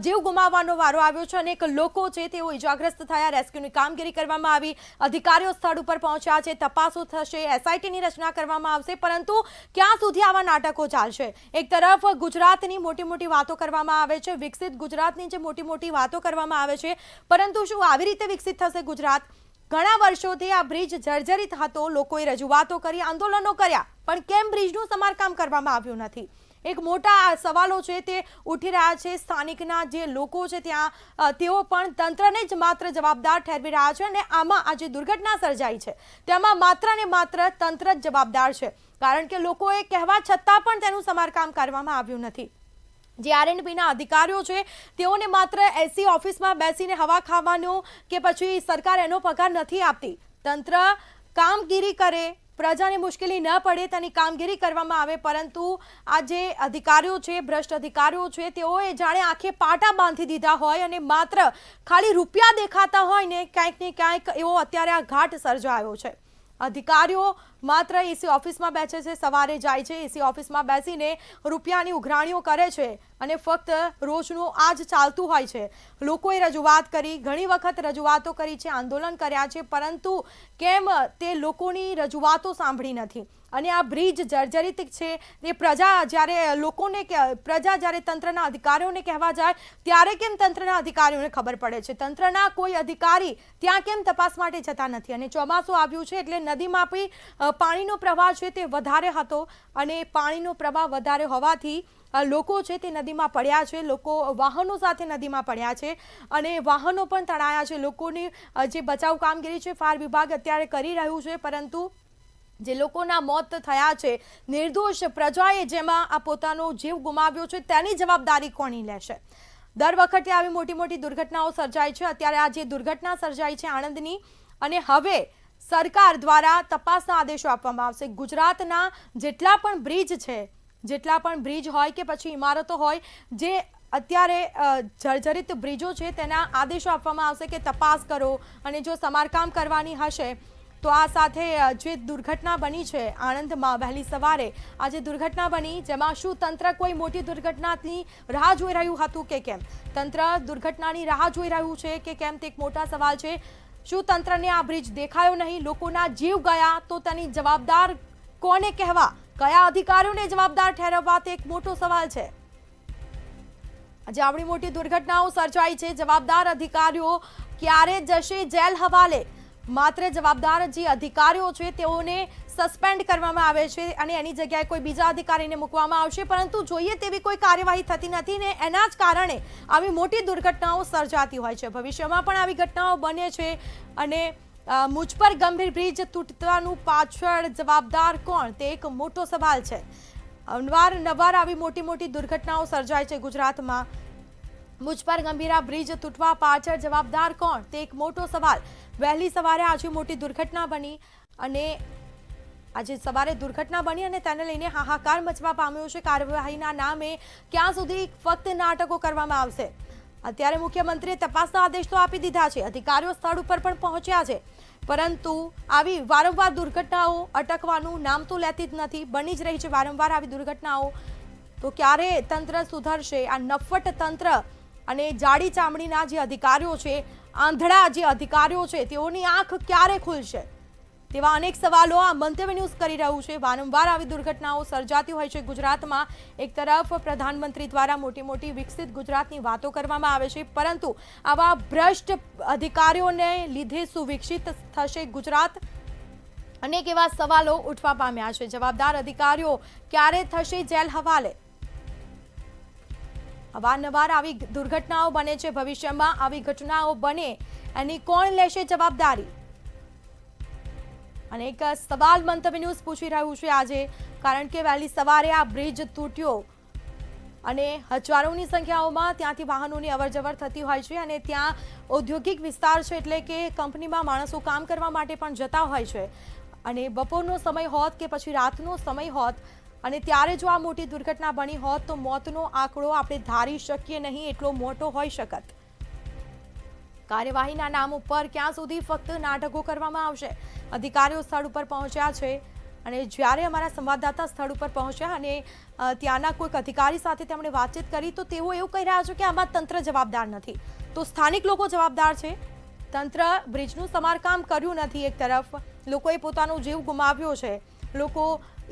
જીવ ગુમાવવાનો વારો આવ્યો છે. અનેક લોકો છે તેઓ ઇજાગ્રસ્ત થયા, રેસ્ક્યુની કામગીરી કરવામાં આવી, અધિકારીઓ સ્થળ ઉપર પહોંચ્યા છે, તપાસો થશે, SITની રચના કરવામાં આવશે, પરંતુ ક્યાં સુધી આવા નાટકો ચાલશે? એક તરફ ગુજરાતની મોટી મોટી વાતો કરવામાં આવે છે, વિકસિત ગુજરાતની જે મોટી મોટી વાતો કરવામાં આવે છે, પરંતુ શું આવી રીતે વિકસિત થશે ગુજરાત? ઘણા વર્ષોથી આ બ્રિજ જર્જરિત હતો, લોકોએ રજૂઆતો કરી, આંદોલનો કર્યા, પણ કેમ બ્રિજનું સમારકામ કરવામાં આવ્યું નથી? એક મોટા સવાલો છે તે ઉઠી રહ્યા છે. સ્થાનિકના જે લોકો છે ત્યાં તેઓ પણ તંત્રને જ માત્ર જવાબદાર ઠેરવી રહ્યા છે અને આમાં આ જે દુર્ઘટના સર્જાઈ છે તેમાં માત્ર ને માત્ર તંત્ર જ જવાબદાર છે, કારણ કે લોકોએ કહેવા છતાં પણ તેનું સમારકામ કરવામાં આવ્યું નથી. જે R&Bના અધિકારીઓ છે તેઓને માત્ર એસી ઓફિસમાં બેસીને હવા ખાવાનો કે પછી સરકાર એનો પગાર નથી આપતી. તંત્ર કામગીરી કરે, પ્રજાને મુશ્કેલી ન પડે તેની કામગીરી કરવામાં આવે, પરંતુ આ જે અધિકારીઓ છે, ભ્રષ્ટ અધિકારીઓ છે, તેઓએ જાણે આંખે પાટા બાંધી દીધા હોય અને માત્ર ખાલી રૂપિયા દેખાતા હોય ને ક્યાંક ને ક્યાંક એવો અત્યારે આ ઘાટ સર્જાયો છે. અધિકારીઓ માત્ર એસી ઓફિસમાં બેસે છે, સવારે જાય છે, એસી ઓફિસમાં બેસીને રૂપિયાની ઉઘરાણીઓ કરે છે અને ફક્ત રોજનું આ જ ચાલતું હોય છે. લોકોએ રજૂઆત કરી, ઘણી વખત રજૂઆતો કરી છે, આંદોલન કર્યા છે, પરંતુ કેમ તે લોકોની રજૂઆતો સાંભળી નથી? અને આ બ્રિજ જર્જરિત છે એ પ્રજા જ્યારે તંત્રના અધિકારીઓને કહેવા જાય ત્યારે કેમ તંત્રના અધિકારીઓને ખબર પડે છે? તંત્રના કોઈ અધિકારી ત્યાં કેમ તપાસ માટે જતા નથી? અને ચોમાસું આવ્યું છે એટલે નદીમાં પણ પાણીનો પ્રવાહ છે તે વધારે હતો અને પાણીનો પ્રવાહ વધારે હોવાથી લોકો છે તે નદીમાં પડ્યા છે, લોકો વાહનો સાથે નદીમાં પડ્યા છે અને વાહનો પણ તણાયા છે. લોકોની જે બચાવ કામગીરી છે ફાયર વિભાગ અત્યારે કરી રહ્યું છે, પરંતુ જે લોકોના મોત થયા છે, નિર્દોષ પ્રજાએ જેમાં આ પોતાનો જીવ ગુમાવ્યો છે, તેની જવાબદારી કોની લેશે? દર વખતે આવી મોટી મોટી દુર્ઘટનાઓ સર્જાય છે. અત્યારે આ જે દુર્ઘટના સર્જાઈ છે આણંદની, અને હવે સરકાર દ્વારા તપાસના આદેશો આપવામાં આવશે. ગુજરાતના જેટલા પણ બ્રિજ છે, જેટલા પણ બ્રિજ હોય કે પછી ઇમારતો હોય, જે અત્યારે જર્જરિત બ્રિજો છે તેના આદેશો આપવામાં આવશે કે તપાસ કરો, અને જો સમારકામ કરવાની હશે તો આ સાથે જે દુર્ઘટના બની છે આણંદમાં વહેલી સવારે, આ જે દુર્ઘટના બની જેમાં શું તંત્ર કોઈ મોટી દુર્ઘટનાની રાહ જોઈ રહ્યું હતું કે કેમ? તંત્ર દુર્ઘટનાની રાહ જોઈ રહ્યું છે કે કેમ તે એક મોટા સવાલ છે. શું તંત્રને આ બ્રિજ દેખાયો નહીં, લોકોના જીવ ગયા તો તેની જવાબદાર કોને કહેવા, કયા અધિકારીઓને જવાબદાર ઠેરવવા, તે એક મોટો સવાલ છે. આજે આવડી મોટી દુર્ઘટનાઓ સર્જાઈ છે, જવાબદાર અધિકારીઓ ક્યારે જશે જેલ હવાલે? માત્ર જવાબદાર જે અધિકારીઓ છે તેઓને સસ્પેન્ડ કરવામાં આવે છે અને એની જગ્યાએ કોઈ બીજા અધિકારીને મૂકવામાં આવશે, પરંતુ જોઈએ તેવી કોઈ કાર્યવાહી થતી નથી ને એના જ કારણે આવી મોટી દુર્ઘટનાઓ સર્જાતી હોય છે. ભવિષ્યમાં પણ આવી ઘટનાઓ બને છે અને મુજ પર ગંભીર બ્રિજ તૂટવાનું પાછળ જવાબદાર કોણ, તે એક મોટો સવાલ છે. અવારનવાર આવી મોટી મોટી દુર્ઘટનાઓ સર્જાય છે ગુજરાતમાં. મુજ પર ગંભીરા બ્રિજ તૂટવા પાછળ જવાબદાર કોણ, તે એક મોટો સવાલ. વહેલી સવારે આજે મોટી દુર્ઘટના બની અને આજે સવારે દુર્ઘટના બની અને તેને લઈને હાહાકાર મચવા પામ્યો છે. કાર્યવાહીના નામે ક્યાં સુધી ફક્ત નાટકો કરવામાં આવશે? અત્યારે મુખ્યમંત્રીએ તપાસના આદેશ તો આપી દીધા છે, અધિકારીઓ સ્થળ ઉપર પણ પહોંચ્યા છે, પરંતુ આવી વારંવાર દુર્ઘટનાઓ અટકવાનું નામ તો લેતી જ નથી, બની જ રહી છે વારંવાર આવી દુર્ઘટનાઓ. તો ક્યારે તંત્ર સુધરશે? આ નફ્ફટ તંત્ર અને જાડી ચામડીના જે અધિકારીઓ છે, આંધળા જે અધિકારીઓ છે, તેઓની આંખ ક્યારે ખુલશે? તેવા અનેક સવાલો આ મંતવ્ય ન્યૂઝ કરી રહ્યું છે. વારંવાર આવી દુર્ઘટનાઓ સર્જાતી હોય છે ગુજરાતમાં. એક તરફ પ્રધાનમંત્રી દ્વારા મોટી મોટી વિકસિત ગુજરાતની વાતો કરવામાં આવે છે, પરંતુ આવા ભ્રષ્ટ અધિકારીઓને લીધે સુવિકસિત થશે ગુજરાત? અનેક એવા સવાલો ઉઠવા પામ્યા છે. જવાબદાર અધિકારીઓ ક્યારે થશે જેલ હવાલે? અવારનવાર આવી દુર્ઘટનાઓ બને છે, ભવિષ્યમાં આવી ઘટનાઓ બને એની કોણ લેશે જવાબદારી? અને એક સવાલ મંતવ્ય ન્યૂઝ પૂછી રહ્યું છે આજે, કારણ કે વહેલી સવારે આ બ્રિજ તૂટ્યો અને હજારોની સંખ્યાઓમાં ત્યાંથી વાહનોની અવરજવર થતી હોય છે અને ત્યાં ઔદ્યોગિક વિસ્તાર છે, એટલે કે કંપનીમાં માણસો કામ કરવા માટે પણ જતા હોય છે અને બપોરનો સમય હોત કે પછી રાતનો સમય હોત અને ત્યારે જો આ મોટી દુર્ઘટના બની હોત તો મોતનો આંકડો આપણે ધારી શકીએ નહીં એટલો મોટો હોઈ શકત. કાર્યવાહીના નામ ઉપર ક્યાં સુધી ફક્ત નાટકો કરવામાં આવશે? અધિકારીઓ સ્થળ ઉપર પહોંચ્યા છે અને જ્યારે અમારા સંવાદદાતા સ્થળ ઉપર પહોંચ્યા અને ત્યાંના કોઈક અધિકારી સાથે તેમણે વાતચીત કરી તો તેઓ એવું કહી રહ્યા છે કે આમાં તંત્ર જવાબદાર નથી, તો સ્થાનિક લોકો જવાબદાર છે. તંત્ર બ્રિજનું સમારકામ કર્યું નથી. એક તરફ લોકોએ પોતાનો જીવ ગુમાવ્યો છે, લોકો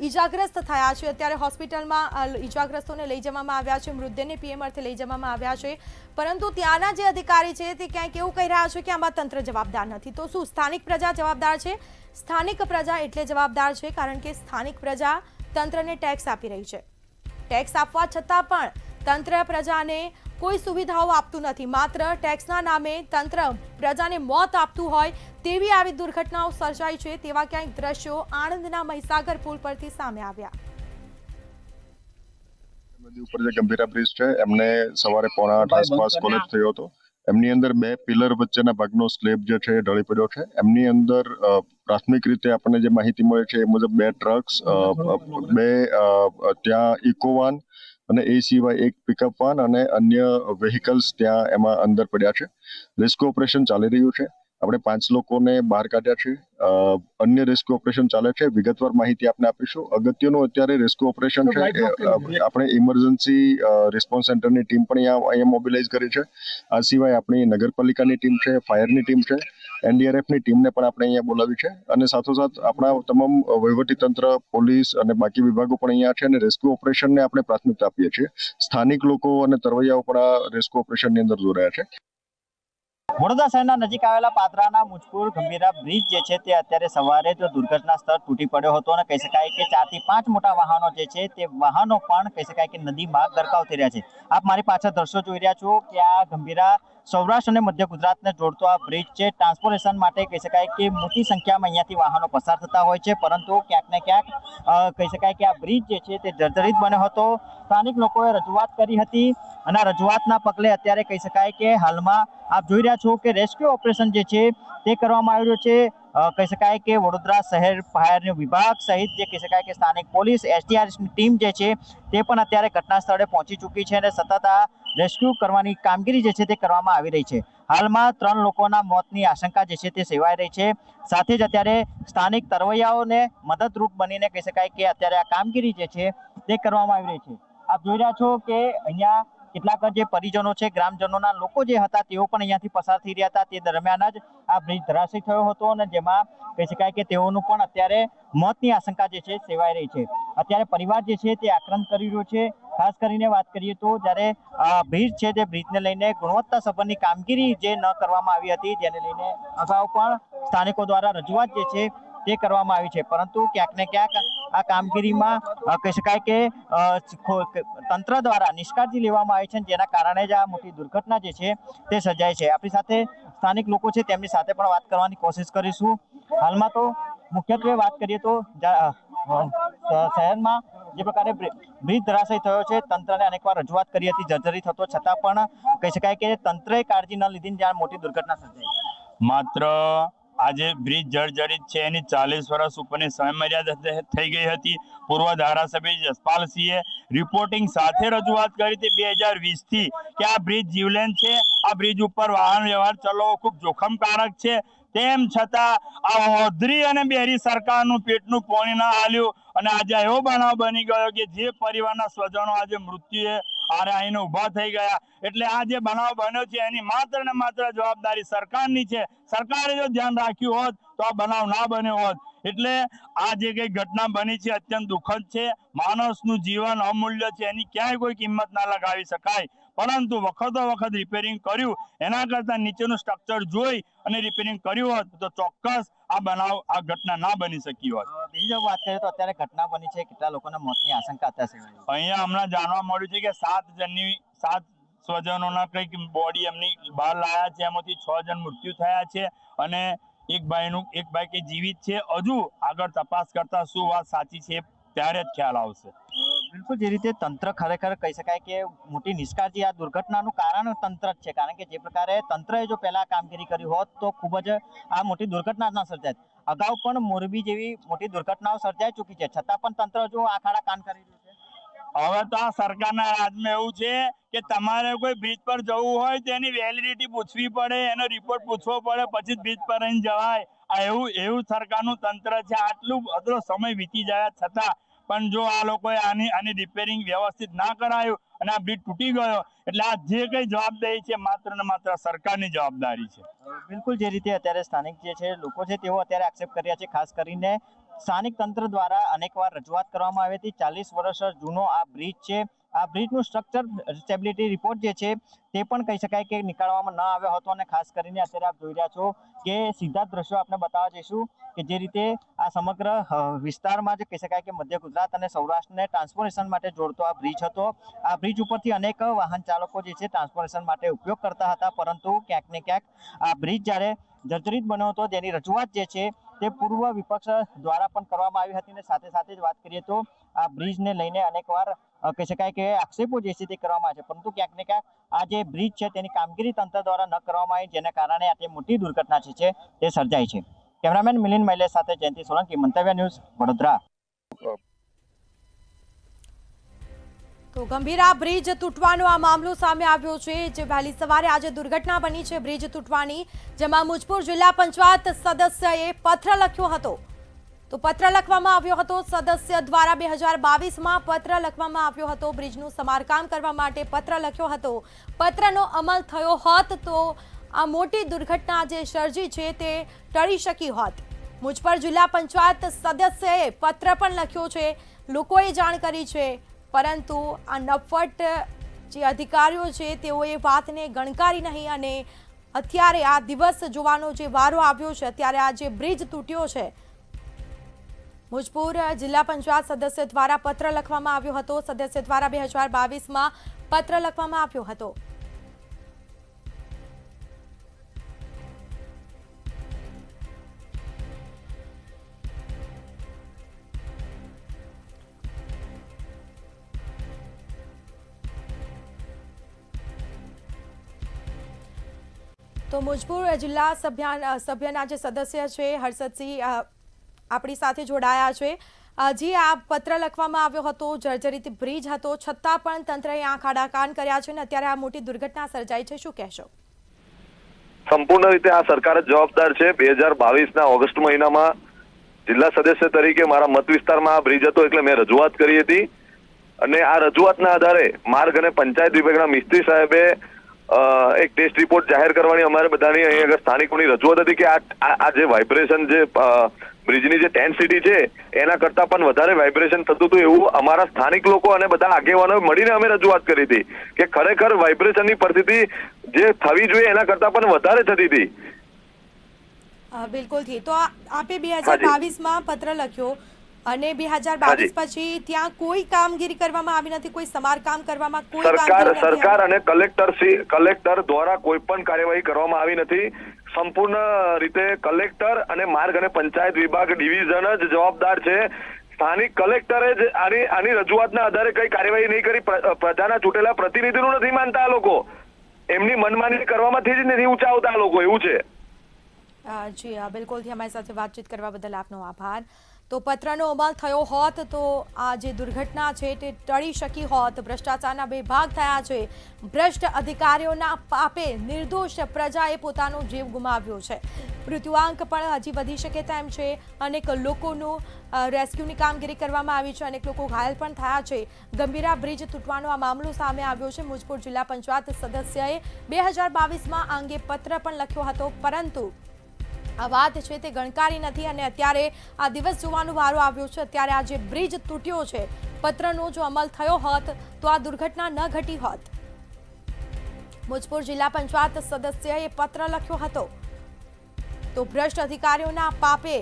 ઈજાગ્રસ્ત થયા છે. અત્યારે હોસ્પિટલમાં ઈજાગ્રસ્તોને લઈ જવામાં આવ્યા છે, મૃતદેહને પીએમ અર્થે લઈ જવામાં આવ્યા છે, પરંતુ ત્યાંના જે અધિકારી છે તે ક્યાંક એવું કહી રહ્યા છે કે આમાં તંત્ર જવાબદાર નથી. તો શું સ્થાનિક પ્રજા જવાબદાર છે? સ્થાનિક પ્રજા એટલે જવાબદાર છે કારણ કે સ્થાનિક પ્રજા તંત્રને ટેક્સ આપી રહી છે. ટેક્સ આપવા છતાં પણ તંત્ર પ્રજાને કોઈ સુવિધાઓ આપતું નથી. માત્ર ટેક્સના નામે તંત્ર પ્રજાને મોત આપતું હોય તેવી આવી દુર્ઘટનાઓ સર્જાઈ છે. તેવા ક્યાંક દ્રશ્યો આણંદના મહીસાગર પુલ પરથી સામે આવ્યા. નદી ઉપર જે ગંભીરા બ્રિજ છે એમને સવારે 7:45 આસપાસ કોલેપ્સ થયો હતો. એમની અંદર 2 પિલર વચ્ચેના ભાગનો સ્લેબ જે છે એ ઢળી પડ્યો છે. એમની અંદર પ્રાથમિક રીતે આપણને જે માહિતી મળે છે એ મુજબ 2 ટ્રક્સ, 2 ત્યાં ઇકોવાન અને એ સિવાય એક પિકઅપ વાન અને અન્ય વેહિકલ્સ ત્યાં એમાં અંદર પડ્યા છે. રેસ્ક્યુ ઓપરેશન ચાલી રહ્યું છે. આપણે 5 લોકોને બહાર કાઢ્યા છે. અન્ય રેસ્ક્યુ ઓપરેશન ચાલે છે. વિગતવાર માહિતી આપને આપીશું. અગત્યનું અત્યારે રેસ્ક્યુ ઓપરેશન છે આપણે ઇમરજન્સી રિસ્પોન્સ સેન્ટરની ટીમ પણ અહીંયા મોબિલાઇઝ કરી છે. આ સિવાય આપણી નગરપાલિકાની ટીમ છે, ફાયરની ટીમ છે, એનડીઆરએફની ટીમને પણ આપણે અહીંયા બોલાવી છે અને સાથોસાથ આપણા તમામ વહીવટી તંત્ર, પોલીસ અને બાકી વિભાગો પણ અહીંયા છે અને રેસ્ક્યુ ઓપરેશનને આપણે પ્રાથમિકતા આપીએ છીએ. સ્થાનિક લોકો અને તરવૈયાઓ પણ આ રેસ્ક્યુ ઓપરેશનની અંદર જોડાયા છે. વડોદરા શહેરના નજીક આવેલા પાદરાના મુજપુર ગંભીરા બ્રિજ જે છે તે અત્યારે સવારે જ દુર્ઘટના સ્થળ તૂટી પડ્યો હતો અને કહી શકાય કે 4 થી 5 મોટા વાહનો જે છે તે વાહનો પણ કહી શકાય કે નદીમાં ગરકાવ થઈ રહ્યા છે. આપ મારી પાછળ દ્રશ્યો જોઈ રહ્યા છો કે આ ગંભીરા સૌરાષ્ટ્ર અને મધ્ય ગુજરાતને જોડતો આ બ્રિજ છે. ટ્રાન્સપોર્ટેશન માટે કહી શકાય કે મોટી સંખ્યામાં અહીંયાથી વાહનો પસાર થતા હોય છે, પરંતુ ક્યાંક ને ક્યાંક કહી શકાય કે આ બ્રિજ જે છે તે જર્જરિત બન્યો હતો. સ્થાનિક લોકોએ રજૂઆત કરી હતી અને આ રજૂઆતના પગલે અત્યારે કહી શકાય કે હાલમાં આપ જોઈ રહ્યા છો કે રેસ્ક્યુ ઓપરેશન જે છે તે કરવામાં આવ્યું છે. કહી શકાય કે વડોદરા શહેર ફાયર વિભાગ સહિત જે કહી શકાય કે સ્થાનિક પોલીસ, એસડીઆરએફની ટીમ જે છે તે પણ અત્યારે ઘટના સ્થળે પહોંચી ચૂકી છે અને સતત આ રેસ્ક્યુ કરવાની કામગીરી જે છે તે કરવામાં આવી રહી છે. હાલમાં 3 લોકોના મોતની આશંકા જે છે તે સેવાઈ રહી છે. સાથે જ અત્યારે સ્થાનિક તરવૈયાઓને મદદરૂપ બનીને કહી શકાય કે અત્યારે આ કામગીરી જે છે તે કરવામાં આવી રહી છે. આપ જોઈ રહ્યા છો કે અહીંયા કેટલાક જે પરિજનો છે, ગ્રામજનોના લોકો જે હતા તેઓ પણ અહીંયાથી પસાર થઈ રહ્યા હતા. તે દરમિયાન જ આ બ્રિજ ધરાશયી થયો હતો અને જેમાં કહી શકાય કે તેઓનું પણ અત્યારે મોતની આશંકા જે છે સેવાઈ રહી છે. અત્યારે પરિવાર જે છે તે આક્રંદ કરી રહ્યો છે. ખાસ કરીને વાત કરીએ તો જ્યારે બ્રિજ છે તે બ્રિજને લઈને ગુણવત્તા સંબંધની કામગીરી જે ન કરવામાં આવી હતી જેને લઈને અગાઉ પણ સ્થાનિકો દ્વારા રજૂઆત જે છે તે કરવામાં આવી છે, પરંતુ ક્યાંક ને ક્યાંક આ કામગીરીમાં કહી શકાય કે તંત્ર દ્વારા નિષ્કાળજી લેવામાં આવી છે, જેના કારણે જ આ મોટી દુર્ઘટના જે છે તે સર્જાય છે. આપણી સાથે સ્થાનિક લોકો છે તેમની સાથે પણ વાત કરવાની કોશિશ કરીશું. હાલમાં તો મુખ્યત્વે વાત કરીએ તો શહેરમાં જે પ્રકારે બ્રિજ ધરાશયી થયો છે, તંત્રને અનેકવાર રજૂઆત કરી હતી, જર્જરિત હતો છતાં પણ કહી શકાય કે તંત્રએ કાળજી ન લીધી જ્યાં મોટી દુર્ઘટના સર્જાઈ. માત્ર આજે બ્રિજ જર્જરિત છે એની 40 વર્ષ ઉપરની સમયમર્યાદા થઈ ગઈ હતી. પૂર્વ ધારાસભ્ય જસપાલસિંહે રિપોર્ટિંગ સાથે રજૂઆત કરી હતી 2020 થી કે આ બ્રિજ જીવલેણ છે, આ બ્રિજ ઉપર વાહન વ્યવહાર ચલાવવો ખૂબ જોખમકારક છે. તેમ છતાં આ હોદરી અને બેરી સરકારનું પેટનું પાણી ના હાલ્યું અને આજે એવો બનાવ બની ગયો કે જે પરિવારના સ્વજનો આજે મૃત્યુએ આરે આઈને ઉભા થઈ ગયા. એટલે આ જે બનાવ બન્યો છે એની માત્ર ને માત્ર જવાબદારી સરકારની છે. સરકારે જો ધ્યાન રાખ્યું હોત તો આ બનાવ ના બન્યો હોત. એટલે આ જે કઈ ઘટના બની છે અત્યંત દુઃખદ છે. માણસનું જીવન અમૂલ્ય છે, એની ક્યાંય કોઈ કિંમત ના લગાવી શકાય, પરંતુ વખતો વખત રિપેરિંગ કર્યું એના કરતા નીચેનું સ્ટ્રક્ચર જોઈ અને રિપેરિંગ કર્યું હોત તો ચોક્કસ આ બનાવ, આ ઘટના ના બની શકી હોત. બીજી વાત કરીએ તો અત્યારે ઘટના બની છે, કેટલા લોકોના મોતની આશંકા અત્યારે સેવાઈ? અહીંયા હમણાં જાણવા મળ્યું છે કે 7 સ્વજનોના કંઈક બોડી એમની બહાર લાયા છે, એમાંથી 6 જણ મૃત્યુ થયા છે અને એક ભાઈ કે જીવિત છે. હજુ આગળ તપાસ કરતા શું વાત સાચી છે ત્યારે જ ખ્યાલ આવશે. બિલકુલ જે રીતે તંત્ર ખરેખર કહી શકાય કે મોટી નિષ્કાળજી આ દુર્ઘટનાનું કારણ તંત્ર જ છે, કારણ કે જે પ્રકારે તંત્રએ જો પહેલા કામગીરી કરી હોત તો ખૂબ જ આ મોટી દુર્ઘટના ન સર્જાત. અગાઉ પણ મોરબી જેવી મોટી દુર્ઘટનાઓ સર્જાઈ ચૂકી છે, છતાં પણ તંત્ર જો આખાડા કાન કરી રહ્યું છે. હવે તો આ સરકારના રાજમાં એવું છે કે તમારે કોઈ બ્રિજ પર જવું હોય તો એની વેલિડિટી પૂછવી પડે, એનો રિપોર્ટ પૂછવો પડે, પછી જ બ્રિજ પર રહીને જવાય. આ એવું સરકારનું તંત્ર છે. આટલો સમય વીતી જાય છતાં પણ જો આ લોકોએ આની રિપેરિંગ વ્યવસ્થિત ના કરાયું અને આ બ્રિજ તૂટી ગયો, એટલે આ જે કઈ જવાબદારી છે માત્ર ને માત્ર સરકારની જવાબદારી છે. બિલકુલ જે રીતે અત્યારે સ્થાનિક જે છે લોકો છે તેઓ અત્યારે આક્ષેપ કર્યા છે, ખાસ કરીને સ્થાનિક તંત્ર દ્વારા અનેકવાર રજૂઆત કરવામાં આવી હતી. 40 વર્ષ જૂનો આ બ્રિજ છે, આ બ્રિજનું સ્ટ્રક્ચર સ્ટેબિલિટી રિપોર્ટ જે છે તે પણ કહી શકાય કે નીકાળવામાં ન આવ્યો હતો. અને ખાસ કરીને અત્યારે આપ જોઈ રહ્યા છો કે સીધા દ્રશ્યો આપણે બતાવવા જઈશું કે જે રીતે આ સમગ્ર વિસ્તારમાં જે કહી શકાય કે મધ્ય ગુજરાત અને સૌરાષ્ટ્રને ટ્રાન્સપોર્ટેશન માટે જોડતો આ બ્રિજ હતો. આ બ્રિજ ઉપરથી અનેક વાહન ચાલકો જે છે ટ્રાન્સપોર્ટેશન માટે ઉપયોગ કરતા હતા, પરંતુ ક્યાંક ને ક્યાંક આ બ્રિજ જ્યારે જર્જરિત બન્યો હતો તેની રજૂઆત જે છે તે પૂર્વ વિપક્ષ દ્વારા પણ કરવામાં આવી હતી. અને સાથે સાથે જ વાત કરીએ તો આ બ્રિજને લઈને અનેકવાર કહી શકાય કે આક્ષેપો જે છે તે કરવામાં આવે છે, પરંતુ ક્યાંક ને ક્યાંક આ જે બ્રિજ છે તેની કામગીરી તંત્ર દ્વારા ન કરવામાં આવી, જેના કારણે આ મોટી દુર્ઘટના છે તે સર્જાઈ છે. કેમેરામેન મિલિંદ મૈલે સાથે જયંતિ સોલંકી, મંતવ્ય ન્યૂઝ, વડોદરા. તો ગંભીરા બ્રિજ તૂટવાનો આ મામલો સામે આવ્યો છે, જે વહેલી સવારે આજે દુર્ઘટના બની છે બ્રિજ તૂટવાની, જેમાં મુજપુર જિલ્લા પંચાયત સદસ્યએ પત્ર લખ્યો હતો. તો પત્ર લખવામાં આવ્યો હતો સદસ્ય દ્વારા 2022માં પત્ર લખવામાં આવ્યો હતો, બ્રિજનું સમારકામ કરવા માટે પત્ર લખ્યો હતો. પત્રનો અમલ થયો હોત તો આ મોટી દુર્ઘટના જે સર્જી છે તે ટળી શકી હોત. મુજપુર જિલ્લા પંચાયત સદસ્યએ પત્ર પણ લખ્યો છે, લોકોએ જાણ કરી છે, પરંતુ આ નફટ જે અધિકારીઓ છે તેઓએ વાતને ગણકારી નહીં અને અત્યારે આ દિવસ જોવાનો જે વારો આવ્યો છે, અત્યારે આ જે બ્રિજ તૂટ્યો છે. મુજપુર જિલ્લા પંચાયત સદસ્ય દ્વારા પત્ર લખવામાં આવ્યો હતો, સદસ્ય દ્વારા 2022માં પત્ર લખવામાં આવ્યો હતો. તો મુજપુર જિલ્લા સભ્યના જે સદસ્ય છે હર્ષદસિંહ આપણી સાથે જોડાયા છે. જી, આ પત્ર લખવામાં આવ્યો હતો, જર્જરિત બ્રિજ હતો, છતાં પણ તંત્રએ આંખ આડા કાન કર્યા છે અને અત્યારે આ મોટી દુર્ઘટના સર્જાઈ છે, શું કહેશો? સંપૂર્ણ રીતે આ સરકાર જ જવાબદાર છે. 2022ના ઓગસ્ટ મહિનામાં જિલ્લા સદસ્ય તરીકે મારા મત વિસ્તારમાં આ બ્રિજ હતો એટલે મેં રજૂઆત કરી હતી અને આ રજૂઆતના આધારે માર્ગ અને પંચાયત વિભાગના મિસ્ત્રી સાહેબે એક ટેસ્ટ રિપોર્ટ જાહેર કરવાની અમારે બધાની અહીંયા સ્થાનિકોની રજૂઆત હતી કે આ જે વાઇબ્રેશન જે બ્રિજની જે ટેન્સિટી છે એના કરતાં પણ વધારે વાઇબ્રેશન થતું હતું એવું અમારા સ્થાનિક લોકો અને બધા આગેવાનો મળીને અમે રજૂઆત કરી હતી કે ખરેખર વાઇબ્રેશનની પરિસ્થિતિ જે થવી જોઈએ એના કરતાં પણ વધારે થતી હતી. બિલકુલથી. તો આપે 2022માં પત્ર લખ્યો અને 2022 પછી ત્યાં કોઈ કામગીરી કરવામાં આવી નથી, કોઈ સમારકામ કરવામાં કોઈ સરકાર અને કલેક્ટર દ્વારા કોઈ પણ કાર્યવાહી કરવામાં આવી નથી. સંપૂર્ણ રીતે કલેક્ટર અને માર્ગ અને પંચાયત વિભાગ ડિવિઝન જ જવાબદાર છે. સ્થાનિક કલેક્ટરે જ આની રજૂઆતના આધારે કઈ કાર્યવાહી નહીં કરી. પ્રજાના ચૂંટેલા પ્રતિનિધિનું નથી માનતા આ લોકો, એમની મનમાની કરવામાંથી જ નથી ઊંચા આવતા આ લોકો, એવું છે. જી બિલકુલથી, અમારી સાથે વાતચીત કરવા બદલ આપનો આભાર. તો પત્રનો અમલ થયો હોત તો આ જે દુર્ઘટના છે તે ટળી શકી હોત. ભ્રષ્ટાચારના બેભાગ થયા છે, ભ્રષ્ટ અધિકારીઓના પાપે નિર્દોષ પ્રજાએ પોતાનો જીવ ગુમાવ્યો છે. મૃત્યુઆંક પણ હજી વધી શકે તેમ છે. અનેક લોકોનું રેસ્ક્યુની કામગીરી કરવામાં આવી છે, અનેક લોકો ઘાયલ પણ થયા છે. ગંભીરા બ્રિજ તૂટવાનો આ મામલો સામે આવ્યો છે. મુજપુર જિલ્લા પંચાયત સદસ્યએ 2022માં આ અંગે પત્ર પણ લખ્યો હતો, પરંતુ આ વાત છે તે ગણકારી નથી અને અત્યારે આ દિવસ જોવાનો વારો આવ્યો છે. અત્યારે આ જે બ્રિજ તૂટ્યો છે, પત્રનો જો અમલ થયો હોત તો આ દુર્ઘટના ન ઘટી હોત. મુજપુર જિલ્લા પંચાયત સદસ્યએ પત્ર લખ્યો હતો. તો ભ્રષ્ટ અધિકારીઓના પાપે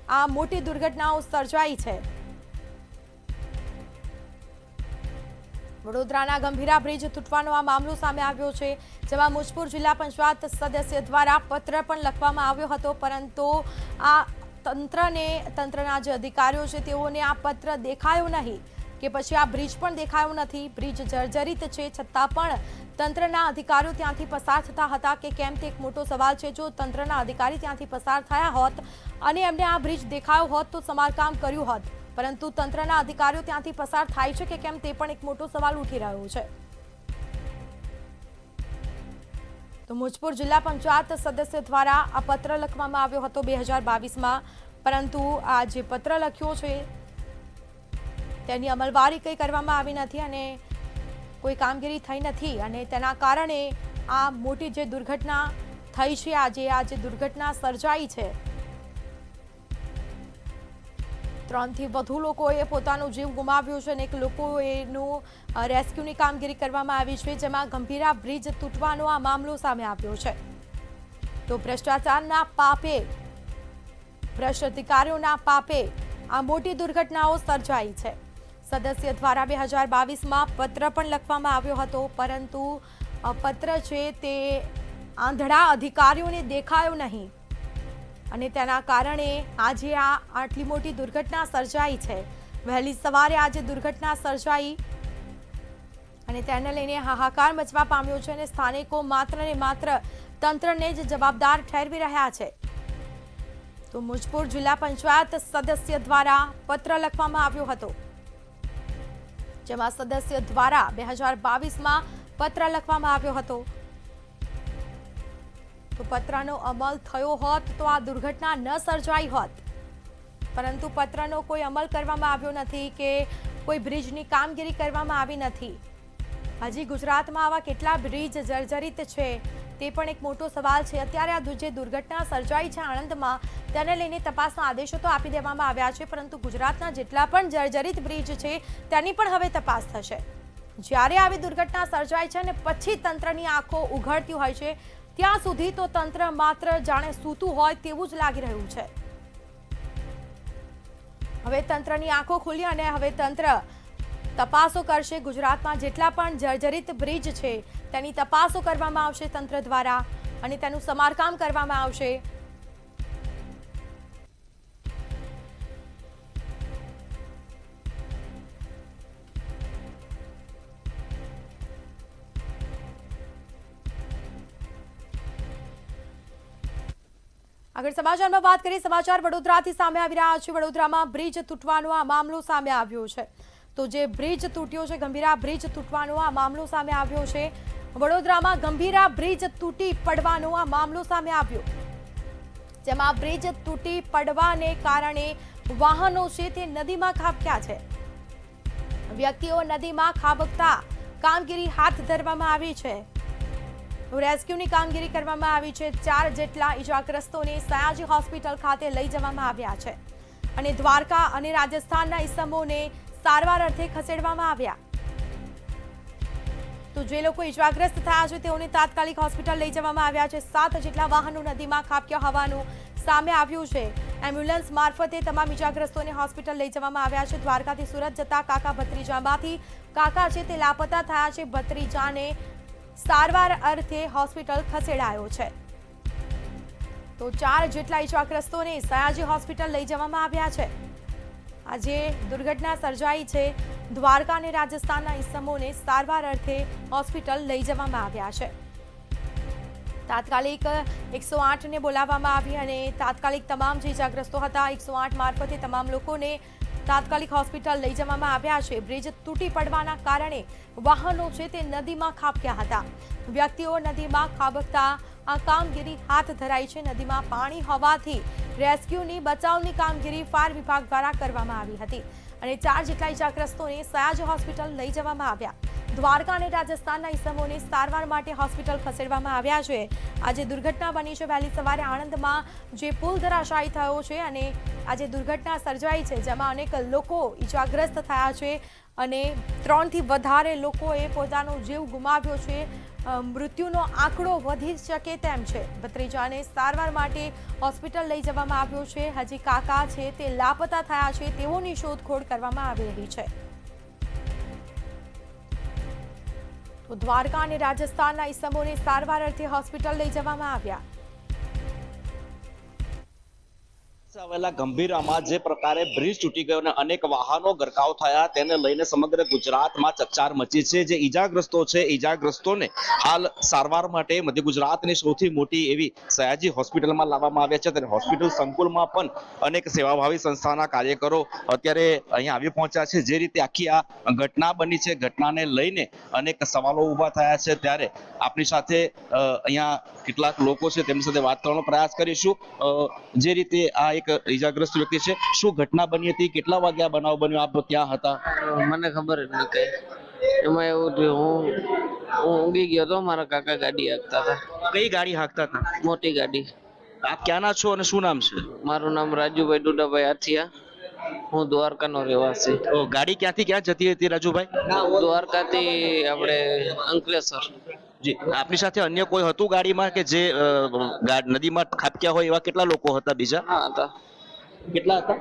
આ મોટી દુર્ઘટનાઓ સર્જાઈ છે. વડોદરાના ગંભીરા બ્રિજ તૂટવાનો આ મામલો સામે આવ્યો છે, જેમાં મુજપુર જિલ્લા પંચાયત સદસ્ય દ્વારા પત્ર પણ લખવામાં આવ્યો હતો, પરંતુ આ તંત્રના જે અધિકારીઓ છે તેઓને આ પત્ર દેખાયો નહીં. કે પછી આ બ્રિજ પણ દેખાયો નથી? બ્રિજ જર્જરિત છે છતાં પણ તંત્રના અધિકારીઓ ત્યાંથી પસાર થતા હતા કે કેમ તે એક મોટો સવાલ છે। જો તંત્રના અધિકારી ત્યાંથી પસાર થયા હોત અને એમને આ બ્રિજ દેખાયો હોત તો સમારકામ કર્યું હોત, પરંતુ તંત્રના અધિકારીઓ ત્યાંથી પસાર થાય છે કે કેમ તે પણ એક મોટો સવાલ ઉઠી રહ્યો છે। તો મુજપુર જિલ્લા પંચાયત સદસ્ય દ્વારા આ પત્ર લખવામાં આવ્યો હતો 2022માં, પરંતુ આ જે પત્ર લખ્યો છે તેની અમલવારી કંઈ કરવામાં આવી નથી અને કોઈ કામગીરી થઈ નથી અને તેના કારણે આ મોટી જે દુર્ઘટના થઈ છે, આજે આ જે દુર્ઘટના સર્જાઈ છે, 3થી વધુ લોકોએ પોતાનો જીવ ગુમાવ્યો છે અને એક લોકોનું રેસ્ક્યુની કામગીરી કરવામાં આવી છે, જેમાં ગંભીરા બ્રિજ તૂટવાનો આ મામલો સામે આવ્યો છે। તો ભ્રષ્ટાચારના પાપે, ભ્રષ્ટ અધિકારીઓના પાપે આ મોટી દુર્ઘટનાઓ સર્જાઈ છે। સદસ્ય દ્વારા 2022માં પત્ર પણ લખવામાં આવ્યો હતો, પરંતુ પત્ર છે તે આંધળા અધિકારીઓને દેખાયો નહીં અને તેના કારણે આજે આ આટલી મોટી દુર્ઘટના સર્જાઈ છે। વહેલી સવારે આજે દુર્ઘટના સર્જાઈ અને તેને લઈને હાહાકાર મચવા પામ્યો છે અને સ્થાનિકો માત્ર ને માત્ર તંત્રને જ જવાબદાર ઠેરવી રહ્યા છે। તો મુજપુર જિલ્લા પંચાયત સદસ્ય દ્વારા પત્ર લખવામાં આવ્યો હતો, જેમાં સદસ્ય દ્વારા 2022માં પત્ર લખવામાં આવ્યો હતો। તો પત્રનો અમલ થયો હોત તો આ દુર્ઘટના ન સર્જાઈ હોત, પરંતુ પત્રનો કોઈ અમલ કરવામાં આવ્યો નથી કે કોઈ બ્રિજની કામગીરી કરવામાં આવી નથી। હજી ગુજરાતમાં આવા કેટલા બ્રિજ જર્જરિત છે તે પણ એક મોટો સવાલ છે। અત્યારે આ જે દુર્ઘટના સર્જાઈ છે આણંદમાં, તેને લઈને તપાસના આદેશો તો આપી દેવામાં આવ્યા છે, પરંતુ ગુજરાતના જેટલા પણ જર્જરિત બ્રિજ છે તેની પણ હવે તપાસ થશે। જ્યારે આવી દુર્ઘટના સર્જાય છે અને પછી તંત્રની આંખો ઉઘડતી હોય છે, ત્યાં સુધી તો તંત્ર માત્ર જાણે સૂતું હોય તેવું જ લાગી રહ્યું છે। હવે તંત્રની આંખો ખુલી અને હવે તંત્ર તપાસો કરશે। ગુજરાતમાં જેટલા પણ જર્જરિત બ્રિજ છે તેની તપાસો કરવામાં આવશે તંત્ર દ્વારા અને તેનું સમારકામ કરવામાં આવશે। આગળ સમાચારમાં વાત કરીએ। સમાચાર વડોદરાથી સામે આવી રહ્યા છે। વડોદરામાં બ્રિજ તૂટવાનો આ મામલો સામે આવ્યો છે। તો જે બ્રિજ તૂટ્યો છે, ગંભીરા બ્રિજ તૂટવાનો આ મામલો સામે આવ્યો છે। વડોદરામાં ગંભીરા બ્રિજ તૂટી પડવાનો આ મામલો સામે આવ્યો, જેમાં બ્રિજ તૂટી પડવાને કારણે વાહનો છે તે નદીમાં ખાબક્યા છે। વ્યક્તિઓ નદીમાં ખાબકતા કામગીરી હાથ ધરવામાં આવી છે। રેસ્ક્યુની કામગીરી કરવામાં આવી છે। 4 જેટલા ઇજાગ્રસ્તોને સયાજી હોસ્પિટલ ખાતે લઈ જવામાં આવ્યા છે અને દ્વારકા અને રાજસ્થાનના ઇસમોને સારવાર અર્થે ખસેડવામાં આવ્યા। તો જે લોકો ઇજાગ્રસ્ત થયા છે તેઓને તાત્કાલિક હોસ્પિટલ લઈ જવામાં આવ્યા છે। 7 જેટલા વાહનો નદીમાં ખાબક્યા હોવાનું સામે આવ્યું છે। એમ્બ્યુલન્સ મારફતે તમામ ઇજાગ્રસ્તોને હોસ્પિટલ લઈ જવામાં આવ્યા છે। દ્વારકાથી સુરત જતા કાકા ભત્રીજામાંથી કાકા છે તે લાપતા થયા છે। ભત્રીજાને સારવાર અર્થે હોસ્પિટલ ખસેડાયો છે। તો 4 જેટલા ઇજાગ્રસ્તોને સયાજી હોસ્પિટલ લઈ જવામાં આવ્યા છે। આજે દુર્ઘટના સર્જાઈ છે। દ્વારકા અને રાજસ્થાનના ઇસમોને સારવાર અર્થે હોસ્પિટલ લઈ જવામાં આવ્યા છે। તાત્કાલિક 108ને બોલાવવામાં આવી અને તાત્કાલિક તમામ જે ઇજાગ્રસ્તો હતા 108 મારફતે તમામ લોકોને તાત્કાલિક હોસ્પિટલ લઈ જવામાં આવ્યા છે। બ્રિજ તૂટી પડવાના કારણે વાહનો છે તે નદીમાં ખાબક્યા હતા। વ્યક્તિઓ નદીમાં ખાબકતા આ કામગીરી હાથ ધરાઈ છે। નદીમાં પાણી હોવાથી રેસ્ક્યુની બચાવની કામગીરી ફાયર વિભાગ દ્વારા કરવામાં આવી હતી અને 4 જેટલા ઇજાગ્રસ્તોને સયાજી હોસ્પિટલ લઈ જવામાં આવ્યા। દ્વારકા અને રાજસ્થાનના ઇસમોને સારવાર માટે હોસ્પિટલ ખસેડવામાં આવ્યા છે। આજે દુર્ઘટના બની છે વહેલી સવારે આણંદમાં, જે પુલ ધરાશાયી થયો છે અને આજે દુર્ઘટના સર્જાઈ છે, જેમાં અનેક લોકો ઇજાગ્રસ્ત થયા છે અને 3થી વધારે લોકોએ પોતાનો જીવ ગુમાવ્યો છે। મૃત્યુનો આંકડો વધી શકે તેમ છે। ભત્રીજાને સારવાર માટે હોસ્પિટલ લઈ જવામાં આવ્યો છે। હજી કાકા છે તે લાપતા થયા છે, તેઓની શોધખોળ કરવામાં આવી રહી છે। તો દ્વારકા અને રાજસ્થાનના ઇસમોને સારવાર અર્થે હોસ્પિટલ લઈ જવામાં આવ્યા। આવેલા ગંભીરામાં જે પ્રકારે બ્રિજ તૂટી ગયો અને અનેક વાહનો ગરકાવ થયા તેને લઈને સમગ્ર ગુજરાતમાં ચકચાર મચી છે. જે ઈજાગ્રસ્તો છે ઈજાગ્રસ્તોને હાલ સારવાર માટે મધ્ય ગુજરાતની સૌથી મોટી એવી સયાજી હોસ્પિટલમાં લાવવામાં આવ્યા છે. ત્યારે હોસ્પિટલ સંકુલમાં પણ અનેક સેવાભાવી સંસ્થાના કાર્યકરો અત્યારે અહીંયા આવી પહોંચ્યા છે. જે રીતે આખી આ ઘટના બની છે, ઘટનાને લઈને અનેક સવાલો ઉભા થયા છે. ત્યારે આપણી સાથે અહીંયા કેટલાક લોકો છે તેમની સાથે વાત કરવાનો પ્રયાસ કરીશું. જે રીતે આ એક ઈજાગ્રસ્ત વ્યક્તિ છે, શું ઘટના બની હતી, કેટલા વાગ્યા બનાવ બન્યો, આપ ત્યાં હતા? મને ખબર જ નહીં કઈ. એમાં એવું થયું, હું ઊંઘી ગયો હતો. મારા કાકા ગાડી હાંકતા હતા. કઈ ગાડી હાંકતા હતા? મોટી ગાડી. આપ ક્યાંના છો અને શું નામ છે? મારું નામ રાજુભાઈ ડુડાભાઈ આથિયા. હું દ્વારકાનો રહેવાસી. ગાડી ક્યાંથી ક્યાં જતી હતી રાજુભાઈ? દ્વારકાથી આપણે અંકલેશ્વર. જી, આપની સાથે અન્ય કોઈ હતું ગાડીમાં કે જે નદીમાં ખાબક્યા હોય એવા કેટલા લોકો હતા બીજા? હા હતા. કેટલા હતા?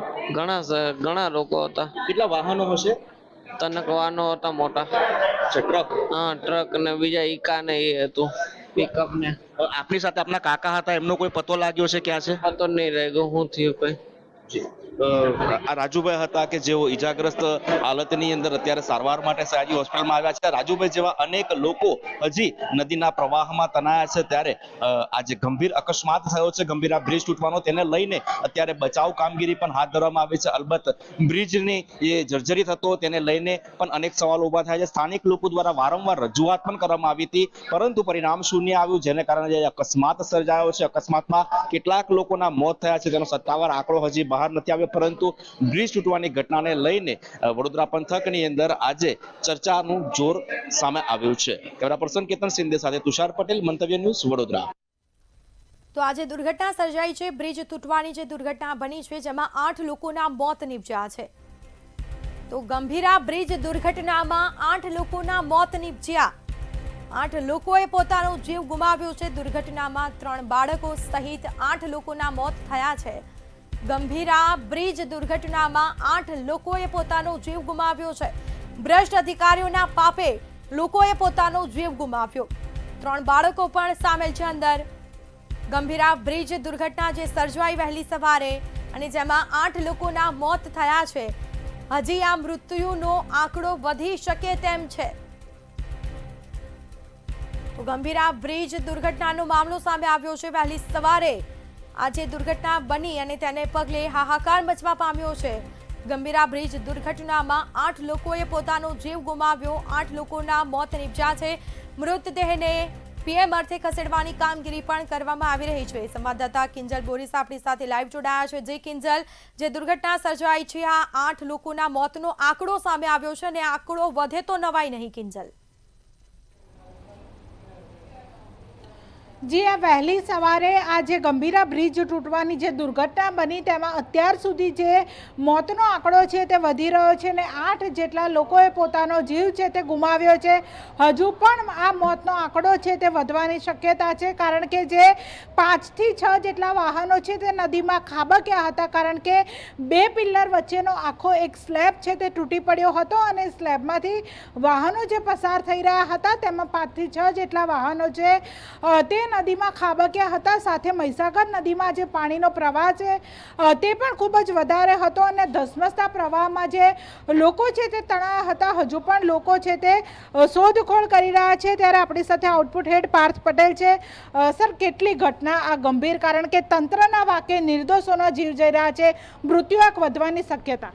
ઘણા લોકો હતા. કેટલા વાહનો હશે? તનક વાહનો હતા મોટા. ટ્રક? હા, ટ્રક ને બીજા ઈકા ને એ હતું, પિકઅપ ને. આપની સાથે આપના કાકા હતા, એમનો કોઈ પતો લાગ્યો છે ક્યાં છે? પતો નહીં રહ્યો હું થયું કઈ. આ રાજુભાઈ હતા કે જેઓ ઈજાગ્રસ્ત હાલતની અંદર અત્યારે સારવાર માટે સયાજી હોસ્પિટલમાં આવ્યા છે. રાજુભાઈ જેવા અનેક લોકો હજી નદીના પ્રવાહમાં તણાયા છે. ત્યારે આ જે ગંભીર અકસ્માત થયો છે, ગંભીર બ્રિજ તૂટવાનો, તેને લઈને અત્યારે બચાવ કામગીરી પણ હાથ ધરવામાં આવી છે. અલબત્ત બ્રિજની એ જર્જરિત હતો તેને લઈને પણ અનેક સવાલો ઉભા થયા છે. સ્થાનિક લોકો દ્વારા વારંવાર રજૂઆત પણ કરવામાં આવી હતી, પરંતુ પરિણામ શૂન્ય આવ્યું, જેને કારણે જે અકસ્માત સર્જાયો છે, અકસ્માતમાં કેટલાક લોકોના મોત થયા છે તેનો સત્તાવાર આંકડો હજી બહાર નથી આવ્યો. પરંતુ બ્રિજ તૂટવાની ઘટનાને લઈને વડોદરા પંથકની અંદર આજે ચર્ચાનું જોર સામે આવ્યું છે. કેમેરા પર્સન કેતન સિંધે સાથે તુષાર પટેલ, મંતવ્ય ન્યૂઝ, વડોદરા. તો આજે દુર્ઘટના સર્જાઈ છે. બ્રિજ તૂટવાની જે દુર્ઘટના બની છે જેમાં 8 લોકોના મોત નીપજ્યા છે. તો ગંભીરા બ્રિજ દુર્ઘટનામાં 8 લોકોના મોત નીપજ્યા. 8 લોકોએ પોતાનો જીવ ગુમાવ્યો છે. દુર્ઘટનામાં 3 બાળકો સહિત 8 લોકોના મોત થયા છે. ગંભીરા બ્રિજ દુર્ઘટનામાં 8 લોકોએ પોતાનો જીવ ગુમાવ્યો છે. ભ્રષ્ટ અધિકારીઓના પાપે લોકોએ પોતાનો જીવ ગુમાવ્યો. 3 બાળકો પણ સામેલ છે અંદર. ગંભીરા બ્રિજ દુર્ઘટના જે સર્જાઈ વહેલી સવારે અને જેમાં 8 લોકોના મોત થયા છે. હજી આ મૃત્યુનો આંકડો વધી શકે તેમ છે. તો ગંભીરા બ્રિજ દુર્ઘટનાનો મામલો સામે આવ્યો છે. વહેલી સવારે આજે દુર્ઘટના બની અને તેને પગલે હાહાકાર મચવા પામ્યો છે. ગંભીરા બ્રિજ દુર્ઘટનામાં 8 લોકોએ પોતાનો જીવ ગુમાવ્યો. 8 લોકોના મોત નીપજ્યા છે. મૃતદેહને પીએમ અર્થે ખસેડવાની કામગીરી પણ કરવામાં આવી રહી છે. સંવાદદાતા કિંજલ બોરીસ આપણી સાથે લાઈવ જોડાયા છે. જે કિંજલ, જે દુર્ઘટના સર્જાઈ છે, આ 8 લોકોના મોતનો આંકડો સામે આવ્યો છે અને આંકડો વધે તો નવાઈ નહીં. કિંજલ, જી, આ વહેલી સવારે આ જે ગંભીરા બ્રિજ તૂટવાની જે દુર્ઘટના બની તેમાં અત્યાર સુધી જે મોતનો આંકડો છે તે વધી રહ્યો છે અને 8 જેટલા લોકોએ પોતાનો જીવ છે તે ગુમાવ્યો છે. હજુ પણ આ મોતનો આંકડો છે તે વધવાની શક્યતા છે, કારણ કે જે 5 થી 6 જેટલા વાહનો છે તે નદીમાં ખાબક્યા હતા, કારણ કે 2 પિલ્લર વચ્ચેનો આખો એક સ્લેબ છે તે તૂટી પડ્યો હતો અને સ્લેબમાંથી વાહનો જે પસાર થઈ રહ્યા હતા તેમાં 5 થી 6 જેટલા વાહનો છે તે નદીમાં ખાબક્યા હતા. સાથે મહીસાગર નદીમાં જે પાણીનો પ્રવાહ છે તે પણ ખૂબ જ વધારે હતો અને ધસમસતા પ્રવાહમાં જે લોકો છે તે તણાયા હતા. હજુ પણ લોકો છે તે શોધખોળ કરી રહ્યા છે. ત્યારે આપણી સાથે આઉટપુટ હેડ પાર્થ પટેલ છે. સર, કેટલી ઘટના આ ગંભીર, કારણ કે તંત્રના વાકે નિર્દોષોના જીવ જઈ રહ્યા છે, મૃત્યુઆંક વધવાની શક્યતા?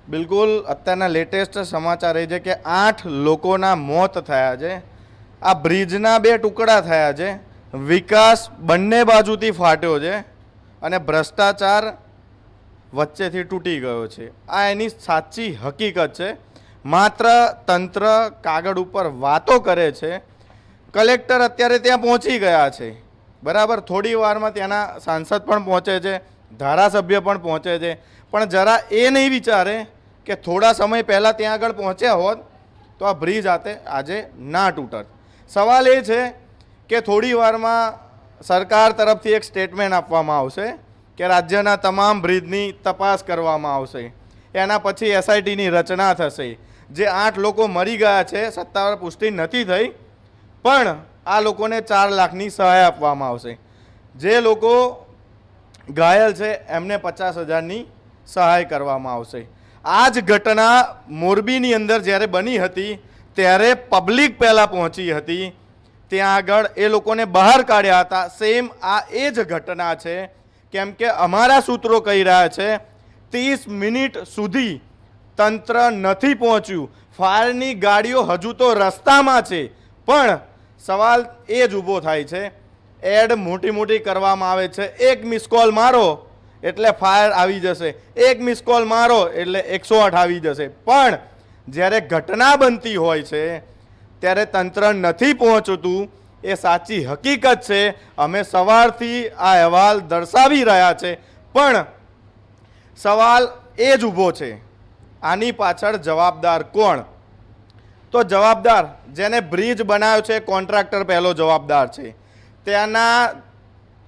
બિલકુલ, અત્યારના લેટેસ્ટ સમાચાર એ છે કે 8 લોકોના મોત થયા છે. આ બ્રિજના 2 ટુકડા થયા છે. વિકાસ બંને બાજુથી ફાટ્યો છે અને ભ્રષ્ટાચાર વચ્ચેથી તૂટી ગયો છે. આ એની સાચી હકીકત છે. માત્ર તંત્ર કાગળ ઉપર વાતો કરે છે. કલેક્ટર અત્યારે ત્યાં પહોંચી ગયા છે, બરાબર. થોડી વારમાં ત્યાંના સાંસદ પણ પહોંચે છે, ધારાસભ્ય પણ પહોંચે છે, પણ જરા એ નહીં વિચારે કે થોડા સમય પહેલાં ત્યાં આગળ પહોંચ્યા હોત તો આ બ્રિજ આજે ના તૂટત. સવાલ એ છે કે થોડી વારમાં સરકાર તરફથી એક સ્ટેટમેન્ટ આપવામાં આવશે કે રાજ્યના તમામ બ્રિજની તપાસ કરવામાં આવશે. એના પછી એસઆઈટીની રચના થશે. જે 8 લોકો મરી ગયા છે, સત્તાવાર પુષ્ટિ નથી થઈ, પણ આ લોકોને 4 લાખની સહાય આપવામાં આવશે. જે લોકો ઘાયલ છે એમને 50,000ની સહાય કરવામાં આવશે. આ જ ઘટના મોરબીની અંદર જ્યારે બની હતી ત્યારે પબ્લિક પહેલાં પહોંચી હતી, ત્યાં આગળ એ લોકોને બહાર કાઢ્યા હતા. સેમ આ એ જ ઘટના છે, કેમ કે અમારા સૂત્રો કહી રહ્યા છે 30 મિનિટ સુધી તંત્ર નથી પહોંચ્યું, ફાયરની ગાડીઓ હજુ તો રસ્તામાં છે. પણ સવાલ એ જ ઊભો થાય છે, એડ મોટી મોટી કરવામાં આવે છે, એક મિસ કોલ મારો એટલે ફાયર આવી જશે, એક મિસ કોલ મારો એટલે 108 આવી જશે. પણ જ્યારે ઘટના બનતી હોય છે ત્યારે તંત્ર નથી પહોંચતું, એ સાચી હકીકત છે. અમે સવારથી આ અહેવાલ દર્શાવી રહ્યા છે, પણ સવાલ એ જ ઊભો છે, આની પાછળ જવાબદાર કોણ? તો જવાબદાર જેને બ્રિજ બનાવ્યો છે કોન્ટ્રાક્ટર પહેલો જવાબદાર છે, ત્યાંના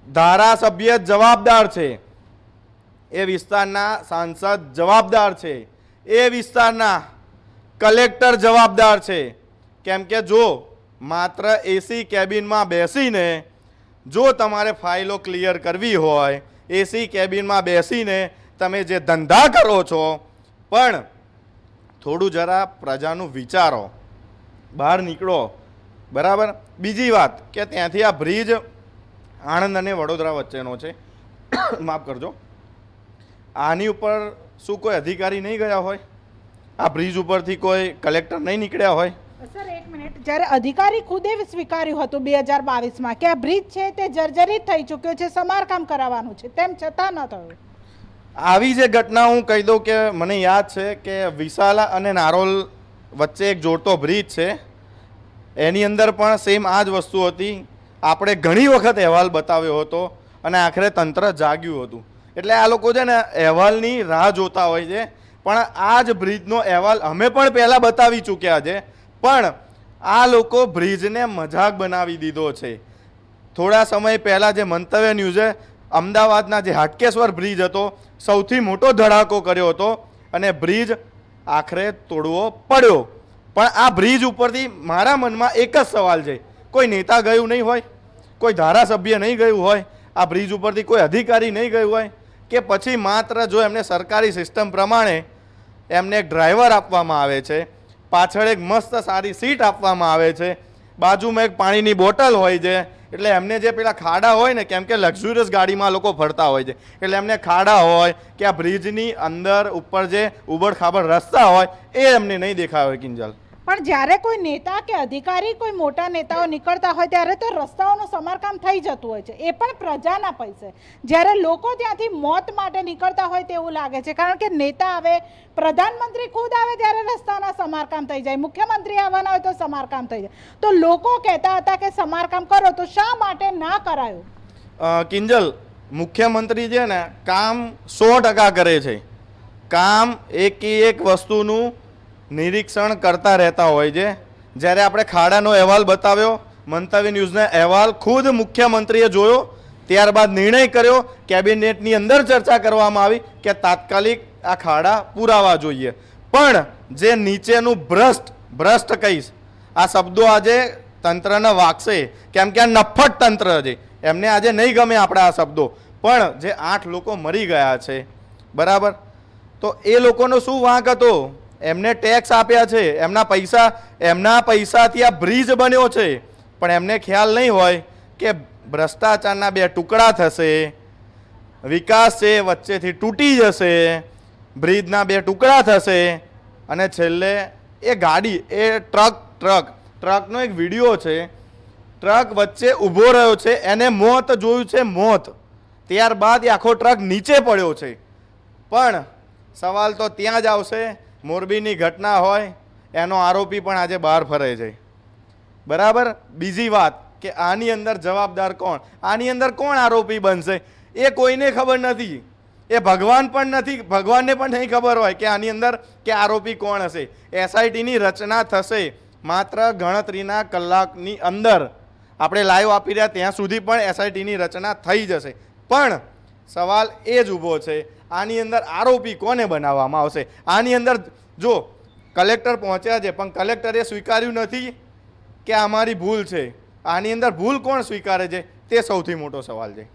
ધારાસભ્ય જવાબદાર છે, એ વિસ્તારના સાંસદ જવાબદાર છે, એ વિસ્તારના કલેક્ટર જવાબદાર છે. કેમ કે જો માત્ર એસી કેબિનમાં બેસીને જો તમારે ફાઇલો ક્લિયર કરવી હોય, એસી કેબિનમાં બેસીને તમે જે ધંધા કરો છો, પણ થોડું જરા પ્રજાનું વિચારો, બહાર નીકળો. બરાબર. બીજી વાત કે ત્યાંથી આ બ્રિજ આણંદ અને વડોદરા વચ્ચેનો છે, માફ કરજો, આની ઉપર શું કોઈ અધિકારી નહીં ગયા હોય? આ બ્રિજ ઉપરથી કોઈ કલેક્ટર નહીં નીકળ્યા હોય? સર એક મિનિટ, જ્યારે અધિકારી ખુદે સ્વીકાર્યું હતું 2022માં કે આ બ્રિજ છે તે જર્જરિત થઈ ચૂક્યો છે, સમારકામ કરાવવાનું છે, તેમ છતાં ન થયું. આવી જે ઘટના હું કહી દઉં કે મને યાદ છે કે વિશાલા અને નારોલ વચ્ચે એક જોડતો બ્રિજ છે, એની અંદર પણ સેમ આ જ વસ્તુ હતી. આપણે ઘણી વખત અહેવાલ બતાવ્યો હતો અને આખરે તંત્ર જાગ્યું હતું. એટલે આ લોકો છે ને અહેવાલની રાહ જોતા હોય છે, પણ આ જ બ્રિજનો અહેવાલ અમે પણ પહેલાં બતાવી ચૂક્યા છે, પણ આ લોકો બ્રિજને મજાક બનાવી દીધો છે. થોડા સમય પહેલાં જે મંતવ્ય ન્યૂઝે અમદાવાદના જે હાટકેશ્વર બ્રિજ હતો સૌથી મોટો ધડાકો કર્યો હતો અને બ્રિજ આખરે તોડવો પડ્યો. પણ આ બ્રિજ ઉપરથી મારા મનમાં એક જ સવાલ છે, કોઈ નેતા ગયું નહીં હોય, કોઈ ધારાસભ્ય નહીં ગયું હોય, આ બ્રિજ ઉપરથી કોઈ અધિકારી નહીં ગયું હોય, કે પછી માત્ર જો એમને સરકારી સિસ્ટમ પ્રમાણે એમને એક ડ્રાઈવર આપવામાં આવે છે, પાછળ એક મસ્ત સારી સીટ આપવામાં આવે છે, બાજુમાં એક પાણીની બોટલ હોય છે, એટલે એમને જે પેલા ખાડા હોય ને, કેમ કે લક્ઝુરિયસ ગાડીમાં લોકો ફરતા હોય છે, એટલે એમને ખાડા હોય કે આ બ્રિજની અંદર ઉપર જે ઉબડ ખાબડ રસ્તા હોય એ એમને નહીં દેખાય હોય. કિંજલ, પણ જ્યારે કોઈ નેતા કે અધિકારી, કોઈ મોટા નેતાઓ નીકળતા હોય ત્યારે તો રસ્તાઓનું સમારકામ થઈ જતું હોય છે, એ પણ પ્રજાના પૈસે. જ્યારે લોકો ત્યાંથી મોત માટે નીકળતા હોય તેવું લાગે છે, કારણ કે નેતા આવે, પ્રધાનમંત્રી ખુદ આવે ત્યારે રસ્તાના સમારકામ થઈ જાય, મુખ્યમંત્રી આવવાના હોય તો સમારકામ થઈ જાય. તો લોકો કહેતા હતા કે સમારકામ કરો, તો શા માટે ના કરાયું? કિંજલ, મુખ્યમંત્રી છે ને કામ 100% કરે છે, કામ એક વસ્તુનું નિરીક્ષણ કરતા રહેતા હોય છે. જ્યારે આપણે ખાડાનો અહેવાલ બતાવ્યો, મંતવ્ય ન્યૂઝનો અહેવાલ ખુદ મુખ્યમંત્રીએ જોયો, ત્યારબાદ નિર્ણય કર્યો, કેબિનેટની અંદર ચર્ચા કરવામાં આવી કે તાત્કાલિક આ ખાડા પુરાવા જોઈએ. પણ જે નીચેનું ભ્રષ્ટ કહીશ, આ શબ્દો આજે તંત્રને વાગશે, કેમ કે આ નફ્ફટ તંત્ર છે, એમને આજે નહીં ગમે આપણા આ શબ્દો. પણ જે 8 લોકો મરી ગયા છે, બરાબર, તો એ લોકોનો શું વાંક હતો? એમને ટેક્સ આપ્યા છે, એમના પૈસાથી આ બ્રિજ બન્યો છે, પણ એમને ખ્યાલ નહીં હોય કે ભ્રષ્ટાચારના 2 ટુકડા થશે, વિકાસ છે વચ્ચેથી તૂટી જશે, બ્રિજના 2 ટુકડા થશે, અને છેલ્લે એ ગાડી, એ ટ્રકનો એક વિડીયો છે, ટ્રક વચ્ચે ઊભો રહ્યો છે, એને મોત જોયું છે, મોત. ત્યારબાદ એ આખો ટ્રક નીચે પડ્યો છે. પણ સવાલ તો ત્યાં જ આવશે, મોરબીની ઘટના હોય એનો આરોપી પણ આજે બહાર ફરે છે, બરાબર. બીજી વાત કે આની અંદર જવાબદાર કોણ, આની અંદર કોણ આરોપી બનશે એ કોઈને ખબર નથી, એ ભગવાન પણ નથી, ભગવાનને પણ નહીં ખબર હોય કે આની અંદર કે આરોપી કોણ હશે. એસઆઈટીની રચના થશે માત્ર ગણતરીના કલાકની અંદર, આપણે લાઈવ આપી રહ્યા ત્યાં સુધી પણ એસઆઈટીની રચના થઈ જશે. પણ સવાલ એ જ ઊભો છે, આની અંદર આરોપી કોને બનાવવામાં આવશે? આની અંદર જો કલેક્ટર પહોંચ્યા છે, પણ કલેક્ટરે સ્વીકાર્યું નથી કે અમારી ભૂલ છે. આની અંદર ભૂલ કોણ સ્વીકારે છે તે સૌથી મોટો સવાલ છે.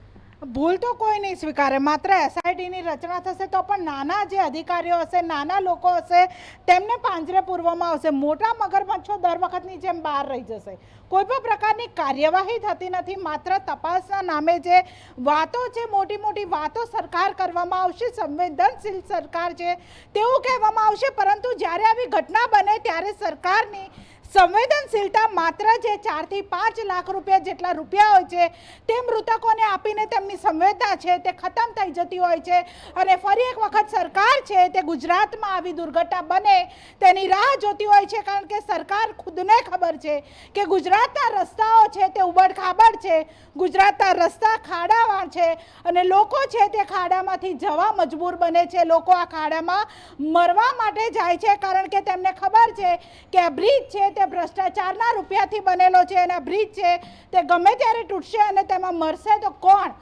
ભૂલ તો કોઈ નહીં સ્વીકારે. માત્ર એસઆઈટીની રચના થશે તો પણ નાના જે અધિકારીઓ હશે, નાના લોકો હશે, તેમને પાંજરે પૂરવામાં આવશે. મોટા મગરમચ્છો દર વખતની જેમ બહાર રહી જશે. કોઈ પણ પ્રકારની કાર્યવાહી થતી નથી. માત્ર તપાસના નામે જે વાતો છે, મોટી મોટી વાતો સરકાર કરવામાં આવશે, સંવેદનશીલ સરકાર છે તેવું કહેવામાં આવશે. પરંતુ જ્યારે આવી ઘટના બને ત્યારે સરકારની સંવેદનશીલતા માત્ર જે 4 થી 5 લાખ રૂપિયા જેટલા રૂપિયા હોય છે તે મૃતકોને આપીને તેમની સંવેદના છે તે ખતમ થઈ જતી હોય છે. અને ફરી એક વખત સરકાર છે તે ગુજરાતમાં આવી દુર્ઘટના બને તેની રાહ જોતી હોય છે. કારણ કે સરકાર ખુદને ખબર છે કે ગુજરાતના રસ્તાઓ છે તે ઉબડખાબડ છે, ગુજરાતના રસ્તા ખાડાવાળ છે અને લોકો છે તે ખાડામાંથી જવા મજબૂર બને છે. લોકો આ ખાડામાં મરવા માટે જાય છે કારણ કે તેમને ખબર છે કે આ બ્રિજ છે તે ભ્રષ્ટાચારના રૂપિયાથી બનેલો છે અને આ બ્રિજ છે તે ગમે ત્યારે તૂટશે અને તેમાં મરશે તો કોણ?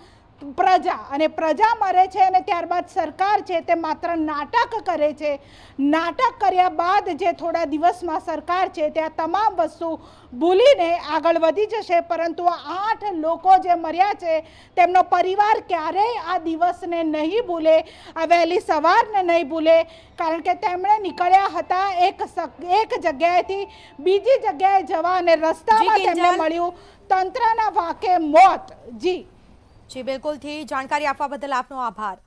પ્રજા. અને પ્રજા મરે છે અને ત્યારબાદ સરકાર છે તે માત્ર નાટક કરે છે. નાટક કર્યા બાદ જે થોડા દિવસમાં સરકાર છે તે આ તમામ વસ્તુ ભૂલીને આગળ વધી જશે. પરંતુ આ 8 લોકો જે મર્યા છે તેમનો પરિવાર ક્યારેય આ દિવસને નહીં ભૂલે, આ વહેલી સવારને નહીં ભૂલે. કારણ કે તેમણે નીકળ્યા હતા એક જગ્યાએથી બીજી જગ્યાએ જવા અને રસ્તામાં તેમને મળ્યું તંત્રના વાંકે મોત. જી બિલકુલથી જાણકારી આપવા બદલ આપનો આભાર.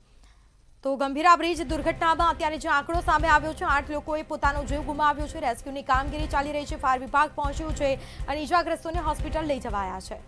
તો ગંભીરા બ્રિજ દુર્ઘટનામાં અત્યારે જે આંકડો સામે આવ્યો છે, 8 લોકોએ પોતાનો જીવ ગુમાવ્યો છે. રેસ્ક્યુની કામગીરી ચાલી રહી છે, ફાયર વિભાગ પહોંચ્યું છે અને ઈજાગ્રસ્તોને હોસ્પિટલ લઈ જવાયા છે.